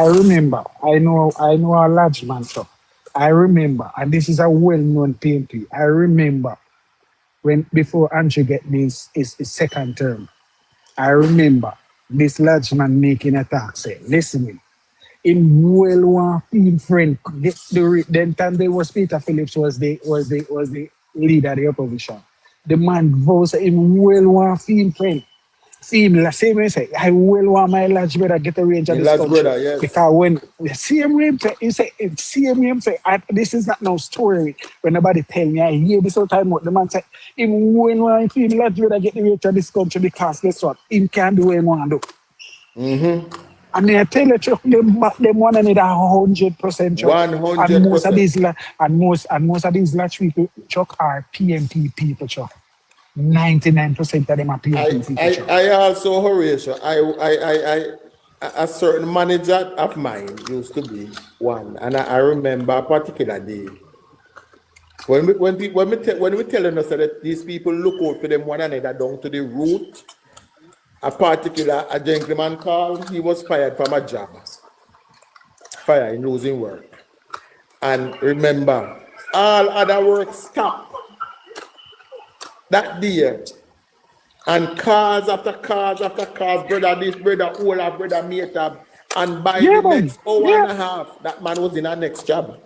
remember. I know a large man, Chuck. I remember, and this is a well-known PMP. I remember when before Andrew get his second term. I remember this large man making a talk say, listen, in well one field friend, then time there was Peter Phillips was the leader of the opposition. The man votes in well one field friend. See him the same way say, I will want my large brother get a range of this country. Brother, yes. Because when the same way he say, this is not no story. When nobody tell me, I hear this all time. The man say, him will want him large brother get the range of this country because guess what? Him can do what he want to do. And I tell you, Chuck, them one need 100%. Chuck. 100%. And most of these large people, Chuck, are PMP people, Chuck. 99% of them are PMP people. I also, Horatio, a certain manager of mine used to be one, and I remember a particular day when we telling us that these people look out for them one another down to the root. A gentleman called, he was fired from a job. Fired in losing work. And remember, all other work stopped that day. And cars after cars after cars, brother this, brother Ola, brother Meta. And by the next hour and a half, that man was in our next job.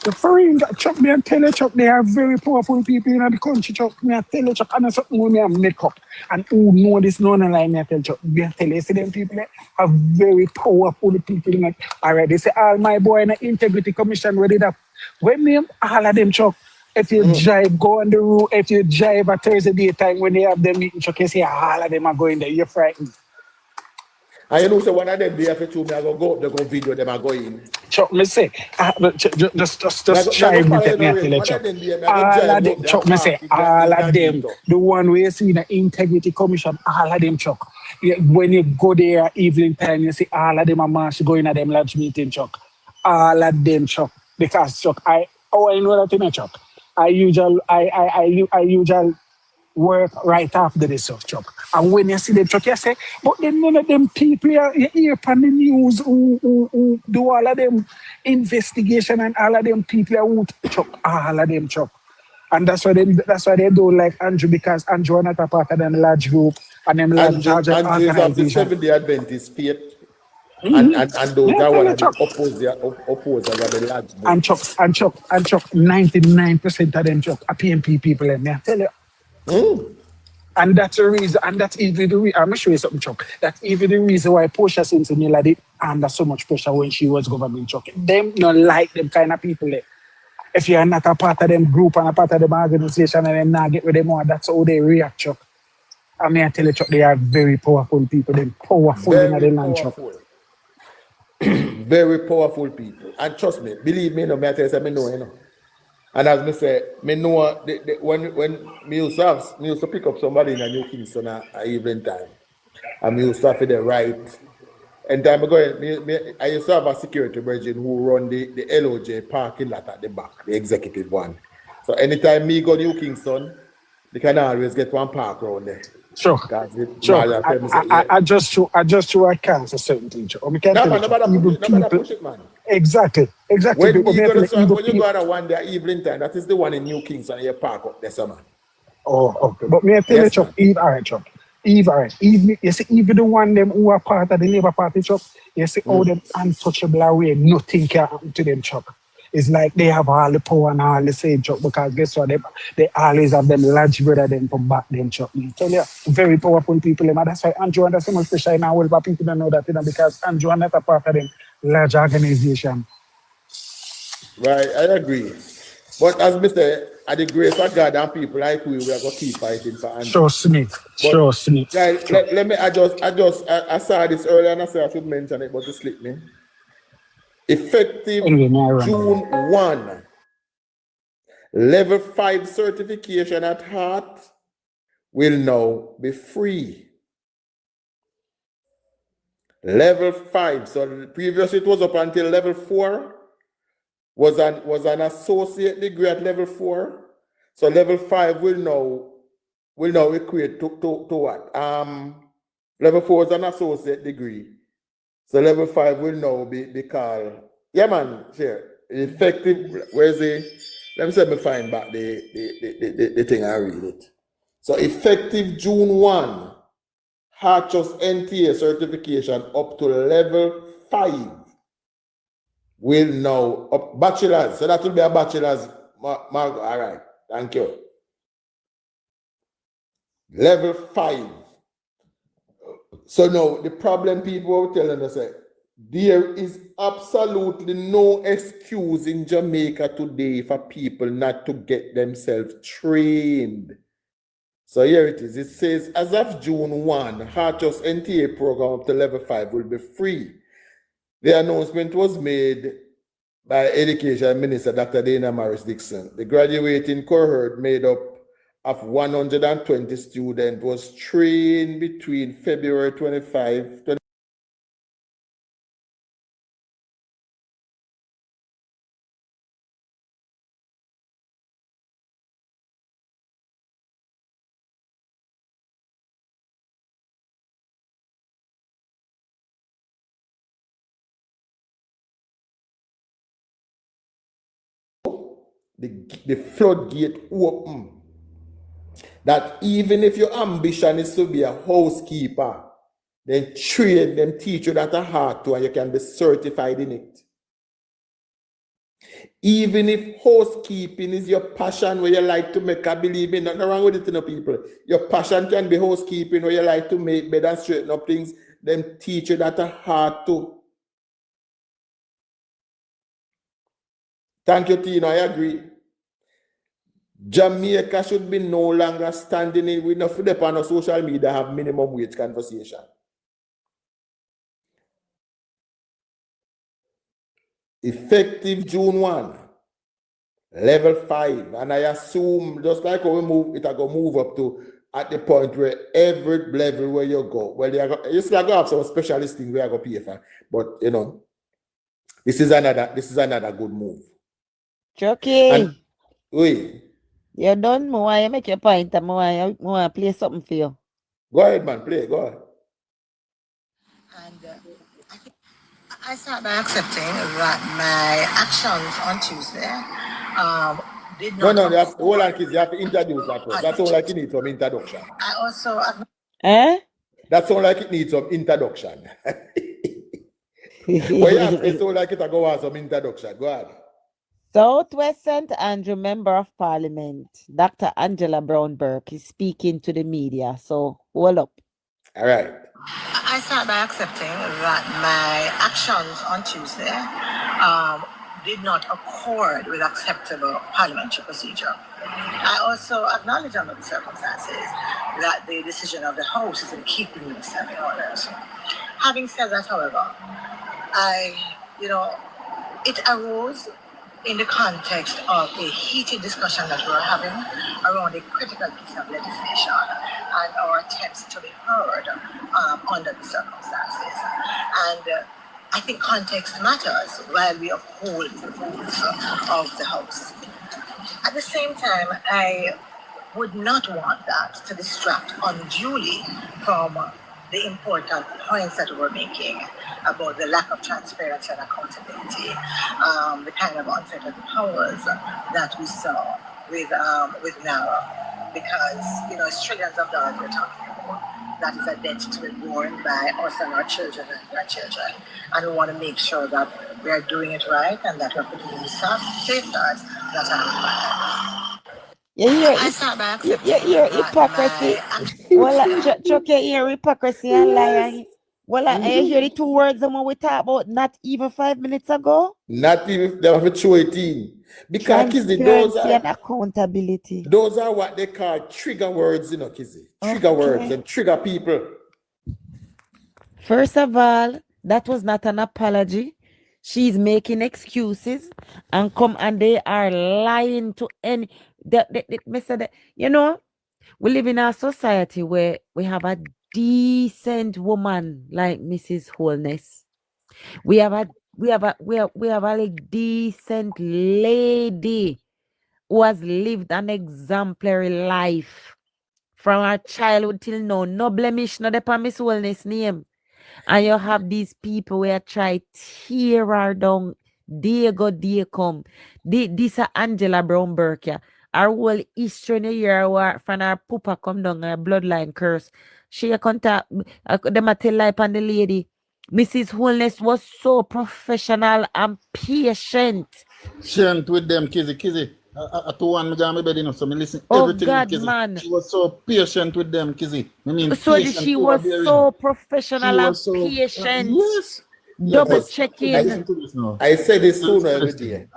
The foreign Chuck, me and tell you, Chuck, they are very powerful people in the country, Chuck. Me and tell you, Chuck, and that's something me and make up. And who know this non-line, me and tell you, Chuck. Me and tell you, see them people are very powerful people. Like, all right, they say, all my boy in the Integrity Commission, ready that. When me, all of them, Chuck, if you drive, go on the road, if you drive at Thursday daytime, when they have them meeting, Chuck, you see all of them are going there, you're frightened. And you know, so one of them, they have to me, I go up, they go video, them are going. Chuck, me say, just try me take me a tell you, Chuck. All of them, Chuck, me say, all of them, the one where you see the Integrity Commission, all of them, Chuck. When you go there evening time, you see all of them are march going at them large meeting, Chuck. All of them, Chuck. Because, Chuck, I know that in a Chuck. I usually work right after this stuff, Chuck. And when you see them, Chuck, you say, but then none of them people you hear on the news who do all of them investigation and all of them people who Chuck, all of them, Chuck. And that's why they don't like Andrew, because Andrew is not a part of them large group and them large organization. Andrew is of the Seventh-day Adventist faith. And those are one of the opposers of the large group. And Chuck, 99% of them, Chuck, are PMP people, and I tell you. And that's the reason, and that's even the reason, I'm going to show you something, Chuck. That's even the reason why Portia Simpson did under so much pressure when she was government, Chuck. Them don't like them kind of people there. If you're not a part of them group and a part of them organization and them not get with them more, that's how they react, Chuck. I mean, I tell you, Chuck, they are very powerful people. They're powerful in the land, Chuck. Very powerful people. And trust me, believe me, no matter what I know, you know. And as me say, me know when me used to pick up somebody in a New Kingston at evening time, and me used to have the right. And time ago, I used to have a security virgin who run the LOJ parking lot at the back, the executive one. So anytime me go to New Kingston, they can always get one park around there. Sure. I just show I can't a certain thing. Nobody push it, man. Exactly. When you go to one day evening time, that is the one in New Kingston, you park up there, man. Oh, okay. But me I tell you, Chuck, Eve, all right, Chuck. Eve, you see, even the one them who are part of the Labour Party, Chuck, you see all them untouchable away, nothing can happen to them, Chuck. It's like they have all the power and all the same, Chuck, because guess what? They always have them large brother them to back them, Chuck. I tell you, very powerful people. And that's why Andrew under so much pressure in our world, but people don't know that, because Andrew is not a part of them large organization. Right, I agree. But as Mr. At the grace of God and people like we are going to keep fighting for Andrew. Trust me. But Trust me. guys, let me I saw this earlier and I said I should mention it, but it slipped me. Effective Anyway, NaRRA. June 1, level 5 certification at heart will now be free. Level 5. So previously it was up until level 4. Was an associate degree at level 4. So level 5 will now equate to what? Level 4 is an associate degree. So level 5 will now be called. Yeah, man, sure. Effective. Where's the? Let me see if I find back the thing I read it. So effective June 1, Harchos NTA certification up to level 5 will now up bachelor's. So that will be a bachelor's. All right. Thank you. Level 5. So now the problem people are telling us that there is absolutely no excuse in Jamaica today for people not to get themselves trained. So here it is. It says, as of June 1, Harchos NTA program up to level 5 will be free. The announcement was made by Education Minister Dr. Dana Morris Dixon. The graduating cohort made up of 120 students was trained between February 25, the floodgate open. That even if your ambition is to be a housekeeper, then train them, teach you that a heart to, and you can be certified in it. Even if housekeeping is your passion where you like to make, I believe in, nothing wrong with it, you know, people. Your passion can be housekeeping where you like to make bed and straighten up things, then teach you that a heart to. Thank you, Tino, I agree. Jamaica should be no longer standing in with enough on the social media have minimum wage conversation. Effective June 1, level 5. And I assume just like how we move, it will go move up to at the point where every level where you go, well, you still go have some specialist thing where I go pay for. But you know, this is another good move. Chucky. And wait. You're done, more. You make your point, and more play something for you. Go ahead, man. Play. Go ahead. And I start by accepting that my actions on Tuesday did not. No, you have to, hold on, kids. You have to introduce that first. That sounds like it needs some introduction. I also. That sounds like it needs some introduction. Well, yeah, it sounds like it go on some introduction. Go ahead. Southwest St. Andrew Member of Parliament, Dr. Angela Brown Burke, is speaking to the media. So hold up. All right. I start by accepting that my actions on Tuesday did not accord with acceptable parliamentary procedure. I also acknowledge under the circumstances that the decision of the House is in keeping with standing orders. Having said that, however, it arose in the context of a heated discussion that we were having around a critical piece of legislation and our attempts to be heard under the circumstances. And I think context matters while we uphold the rules of the House. At the same time, I would not want that to distract unduly from the important points that we're making about the lack of transparency and accountability, the kind of unfettered powers that we saw with NaRRA, because it's trillions of dollars we're talking about. That is a debt to be borne by us and our children and grandchildren, and we want to make sure that we are doing it right and that we're putting in safeguards that are required. You hear hypocrisy? Well, Chuck, you hear hypocrisy and lying. Well, I hear the two words that we talked about not even 5 minutes ago. Not even they have to throw it in. Because Kizzy, Transparency and accountability. those are what they call trigger words, Kizzy. Trigger words and trigger people. First of all, that was not an apology. She's making excuses and they are lying to any. We live in a society where we have a decent woman like Mrs. Holness. We have a decent lady who has lived an exemplary life from her childhood till now. No blemish, no upon Miss Holness name. And you have these people where try tear her down. Day go, day come. This is Angela Brown Burke. Yeah. Our whole history in the year from her pupa come down, her bloodline curse. She contact them a tell life on the lady. Mrs. Holness was so professional and patient. Patient with them, Kizzy. I to one me bed enough, so me listen everything. God, Kizzy. man. She was so patient with them, Kizzy. So she was so professional and patient. Yes. Double checking. I say this sooner every day.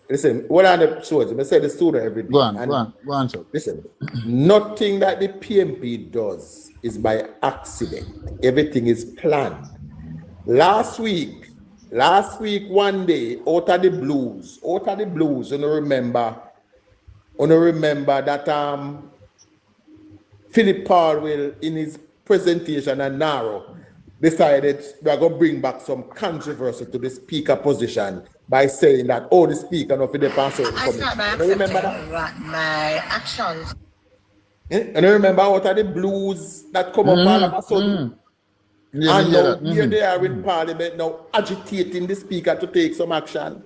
Listen, what are the soldiers? I say this sooner every day. Go on, Chuck. Listen, nothing that the PMP does is by accident. Everything is planned. Last week, one day, out of the blues, you remember that Philip Paul will, in his presentation at NaRRA, decided we are going to bring back some controversy to the speaker position by saying that, the speaker not for the pastor. Remember that? My actions. And I remember out of the blues that come up all of a sudden. And now here they are in Parliament now agitating the speaker to take some action.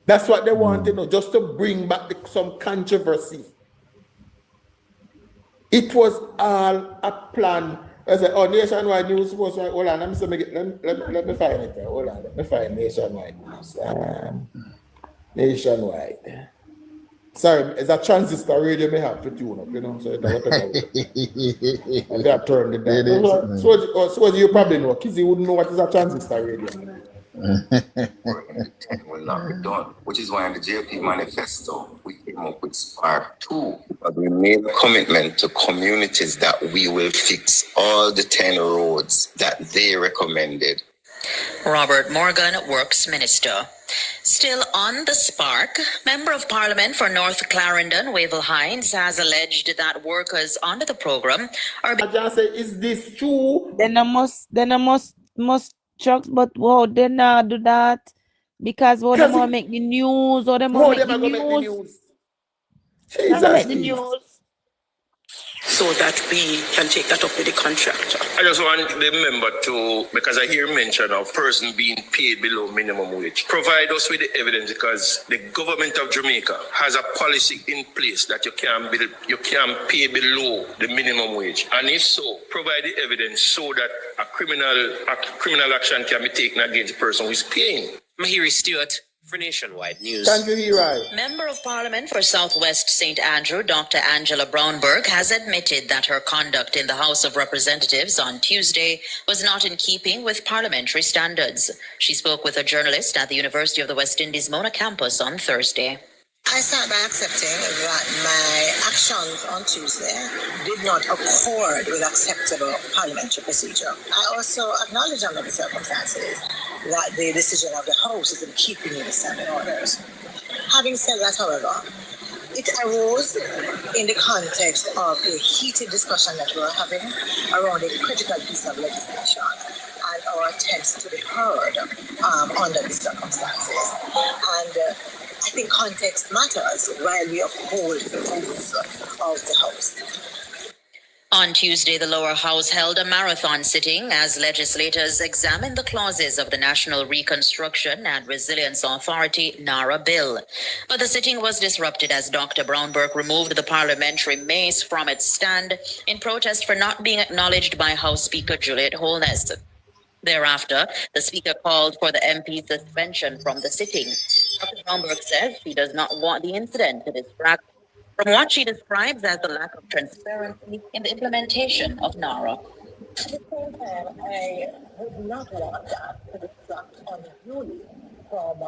That's what they want, just to bring back some controversy. It was all a plan. I said, nationwide news was right. Hold on, let me find it. Hold on, let me find nationwide news. Nationwide. Sorry, it's a transistor radio may have to tune up, so it's whatever. And they have turned it down. So you probably know, Kizzy wouldn't know what is a transistor radio. Will not be done, which is why in the JP manifesto we came up with Spark 2. But we made a commitment to communities that we will fix all the 10 roads that they recommended. Robert Morgan, Works Minister. Still on the spark, Member of Parliament for North Clarendon, Wavell Hines, has alleged that workers under the program are. I just say, is this true? Then I must trucks, but they not do that because they want make the news or they want make the news. Jesus, the news. So that we can take that up with the contractor. I just want the member to, because I hear mention of person being paid below minimum wage, provide us with the evidence, because the government of Jamaica has a policy in place that you can pay below the minimum wage. And if so, provide the evidence so that a criminal action can be taken against the person who is paying. Mahiri Stewart for Nationwide News. Thank you, Hirai. Member of Parliament for Southwest St. Andrew, Dr. Angela Brownberg, has admitted that her conduct in the House of Representatives on Tuesday was not in keeping with parliamentary standards. She spoke with a journalist at the University of the West Indies Mona campus on Thursday. I start by accepting that my actions on Tuesday did not accord with acceptable parliamentary procedure. I also acknowledge under the circumstances that the decision of the House is in keeping with the standing orders. Having said that, however, it arose in the context of a heated discussion that we were having around a critical piece of legislation and our attempts to be heard under the circumstances. And I think context matters while we uphold the rules of the House. On Tuesday, the lower house held a marathon sitting as legislators examined the clauses of the National Reconstruction and Resilience Authority NaRRA bill. But the sitting was disrupted as Dr. Brownberg removed the parliamentary mace from its stand in protest for not being acknowledged by House Speaker Juliet Holness. Thereafter, the Speaker called for the MP's suspension from the sitting. Dr. Brownberg says she does not want the incident to distract from what she describes as the lack of transparency in the implementation of NaRRA. At the same time, I would not want that to distract unduly from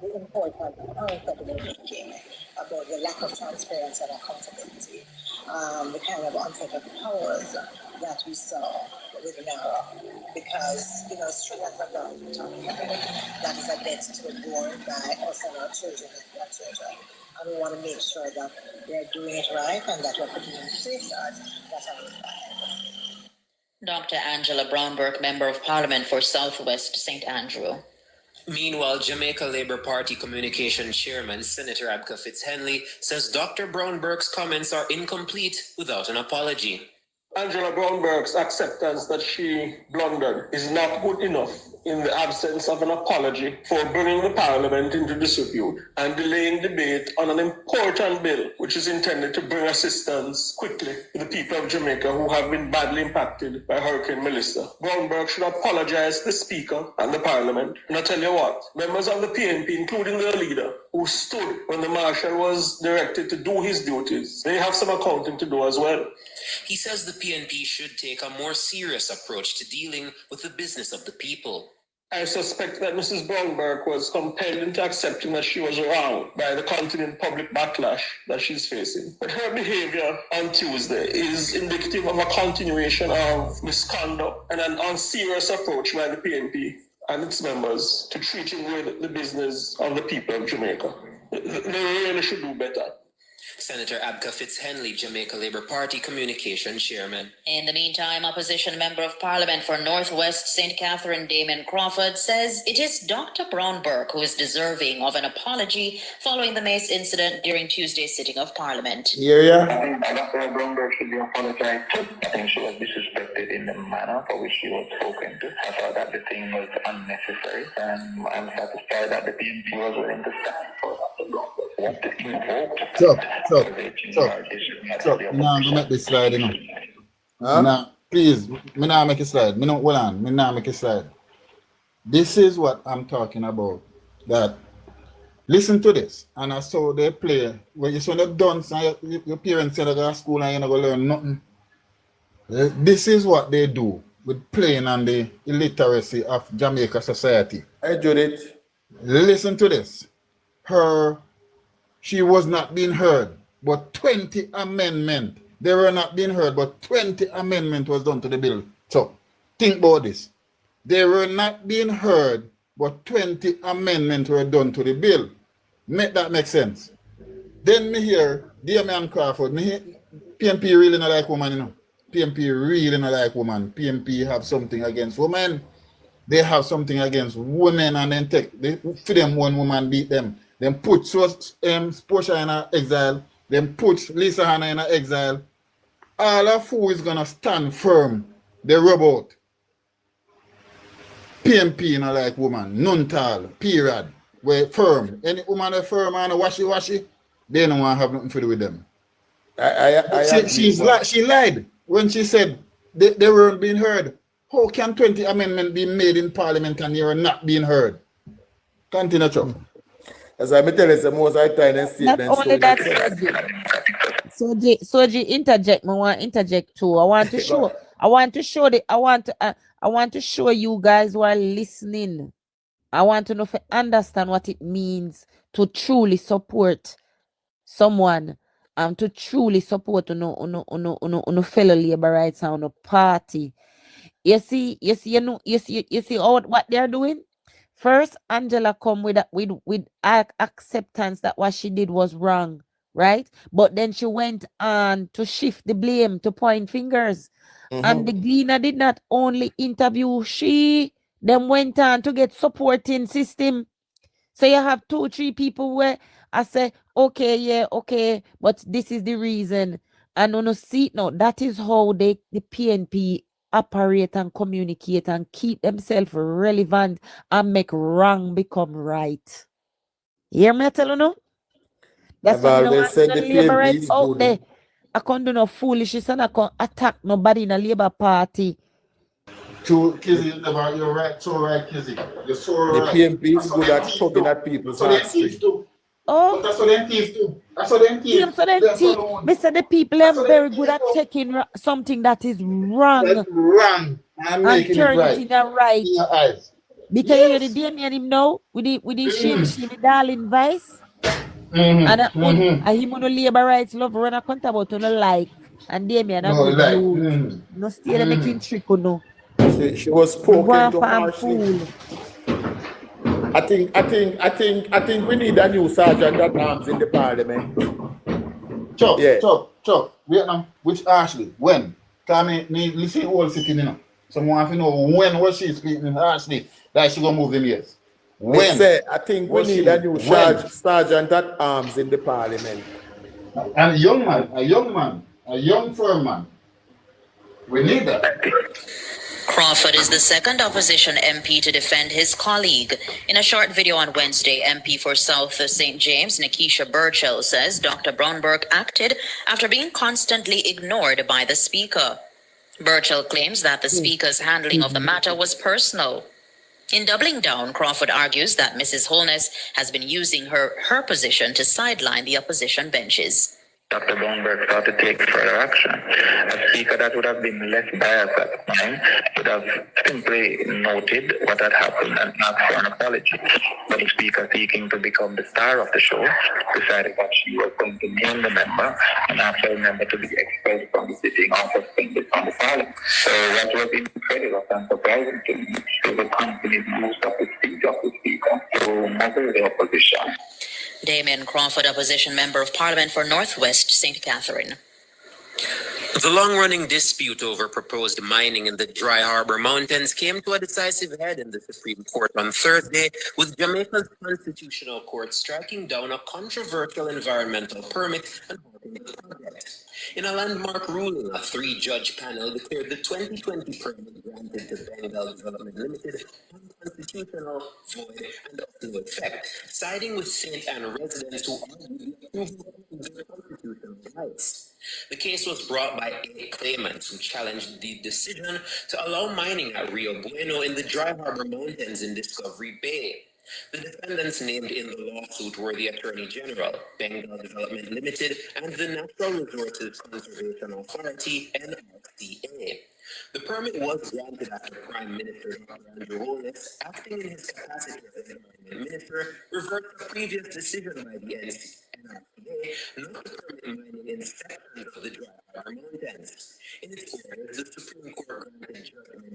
the important points that we're making about the lack of transparency and accountability, the kind of unsettled powers that we saw with NaRRA, because, straight as the ground we're talking about, that is a debt to the board by us and our children and grandchildren. And we want to make sure that they're doing it right and that we're putting in safeguards that are required. Dr. Angela Brownberg, Member of Parliament for Southwest St. Andrew. Meanwhile, Jamaica Labour Party Communication Chairman Senator Abka Fitzhenley says Dr. Brownberg's comments are incomplete without an apology. Angela Brownberg's acceptance that she blundered is not good enough in the absence of an apology for bringing the Parliament into disrepute and delaying debate on an important bill which is intended to bring assistance quickly to the people of Jamaica who have been badly impacted by Hurricane Melissa. Brownberg should apologize to the Speaker and the Parliament. And I tell you what, members of the PNP, including their leader, who stood when the Marshal was directed to do his duties, they have some accounting to do as well. He says the PNP should take a more serious approach to dealing with the business of the people. I suspect that Mrs. Brownberg was compelled into accepting that she was wrong by the continuing public backlash that she's facing. But her behavior on Tuesday is indicative of a continuation of misconduct and an unserious approach by the PNP and its members to treating with the business of the people of Jamaica. They really should do better. Senator Abka Fitzhenley, Jamaica Labour Party Communication Chairman. In the meantime, Opposition Member of Parliament for Northwest St. Catherine, Damon Crawford, says it is Dr. Brownberg who is deserving of an apology following the mace incident during Tuesday's sitting of Parliament. Yeah. I think Dr. Brownberg should be apologized to. I think she was disrespected in the manner for which she was spoken to. I thought that the thing was unnecessary, and I'm satisfied that the PNP was willing to stand for Dr. Brownberg. What to invoke? So, now go make this slide, Now, please, me now make a slide. Me now make a slide. This is what I'm talking about. That listen to this, and I saw they play when you saw the dance and your parents say they go to school and you're not gonna learn nothing. This is what they do with playing on the illiteracy of Jamaica society. Hey, Judith. Listen to this. She was not being heard, but 20 amendment. They were not being heard, but 20 amendment was done to the bill. So, think about this. They were not being heard, but 20 amendments were done to the bill. Make that make sense. Then me hear, dear man Crawford, me hear, PNP really not like woman, PNP really not like woman. PNP have something against women. They have something against women, and then for them one woman beat them. Then put Portia in exile. Then put Lisa Hanna in exile. All of who is gonna stand firm, they rub out. PNP not like woman, none tall, period. We're firm. Any woman are firm and washy, they don't want to have nothing to do with them. She lied when she said they weren't being heard. How can 20 amendments be made in Parliament and you're not being heard? Continue, Chuck. As I tell you, the most I try and see. Not only that, Soji interject. I want to interject too. I want to show you guys who are listening. I want to know if you understand what it means to truly support someone, to truly support no fellow labor rights and no party. You see what they're doing? First, Angela come with acceptance that what she did was wrong, right? But then she went on to shift the blame, to point fingers. And the Gleaner did not only interview, she then went on to get supporting system. So you have 2-3 people where I say, okay, but this is the reason. And on a seat now, that is how the PNP operate and communicate and keep themselves relevant and make wrong become right. Hear me tell you no? That's why I don't want labor rights out there. I can't do no foolishness and I can't attack nobody in a Labour Party. To Kizzy, you're right, so right, Kizzy. You're so right. The PNP is good at talking at people's hearts. Oh, But that's what them thief do. That's what them thief. so then Them alone. Mr. The people That's are what them very good thief at do. taking something that is wrong That's wrong. I'm and making it turn it right. in a right. In your eyes. Because you hear the Yes. Damien him now with the shame darling vice. And him on the labor rights love run account about on like and Damien a No, good like. youth. No stay there making trick or no. She was spoken to harshly. Fool. I think we need a new sergeant at arms in the parliament. Chuck, Vietnam, which harshly? When? Because me listen all sitting in. Someone have to know when was she speaking harshly that she gonna move them years. When? I think we need a new sergeant at arms in the parliament. And a young firm man. We need that. Crawford is the second opposition MP to defend his colleague. In a short video on Wednesday, MP for South of St. James, Nikisha Burchell, says Dr. Brownberg acted after being constantly ignored by the Speaker. Burchell claims that the Speaker's handling of the matter was personal. In doubling down, Crawford argues that Mrs. Holness has been using her position to sideline the opposition benches. Dr. Brownberg thought to take further action. A speaker that would have been less biased at the time would have simply noted what had happened and asked for an apology. But the speaker, seeking to become the star of the show, decided that she was going to name the member and ask the member to be expelled from the sitting or suspended from the parliament. So what was incredible and surprising to me is the company's use of the speech of the speaker to muzzle the opposition. Damien Crawford, opposition member of Parliament for Northwest St. Catherine. The long-running dispute over proposed mining in the Dry Harbor Mountains came to a decisive head in the Supreme Court on Thursday, with Jamaica's Constitutional Court striking down a controversial environmental permit and halting the project. In a landmark ruling, a 3-judge panel declared the 2020 permit granted to Bengal Development Limited unconstitutional, void, and of no effect, siding with St. Anne residents who argued the approval of their constitutional rights. The case was brought by 8 claimants who challenged the decision to allow mining at Rio Bueno in the Dry Harbor Mountains in Discovery Bay. The defendants named in the lawsuit were the Attorney General, Bengal Development Limited, and the Natural Resources Conservation Authority, NRCA. The permit was granted after Prime Minister Dr. Holness, acting in his capacity as Environment Minister, reversed a previous decision by the NRCA not to permit mining in sections of the Dry Harbor Mountains. In its orders, the Supreme Court granted judgment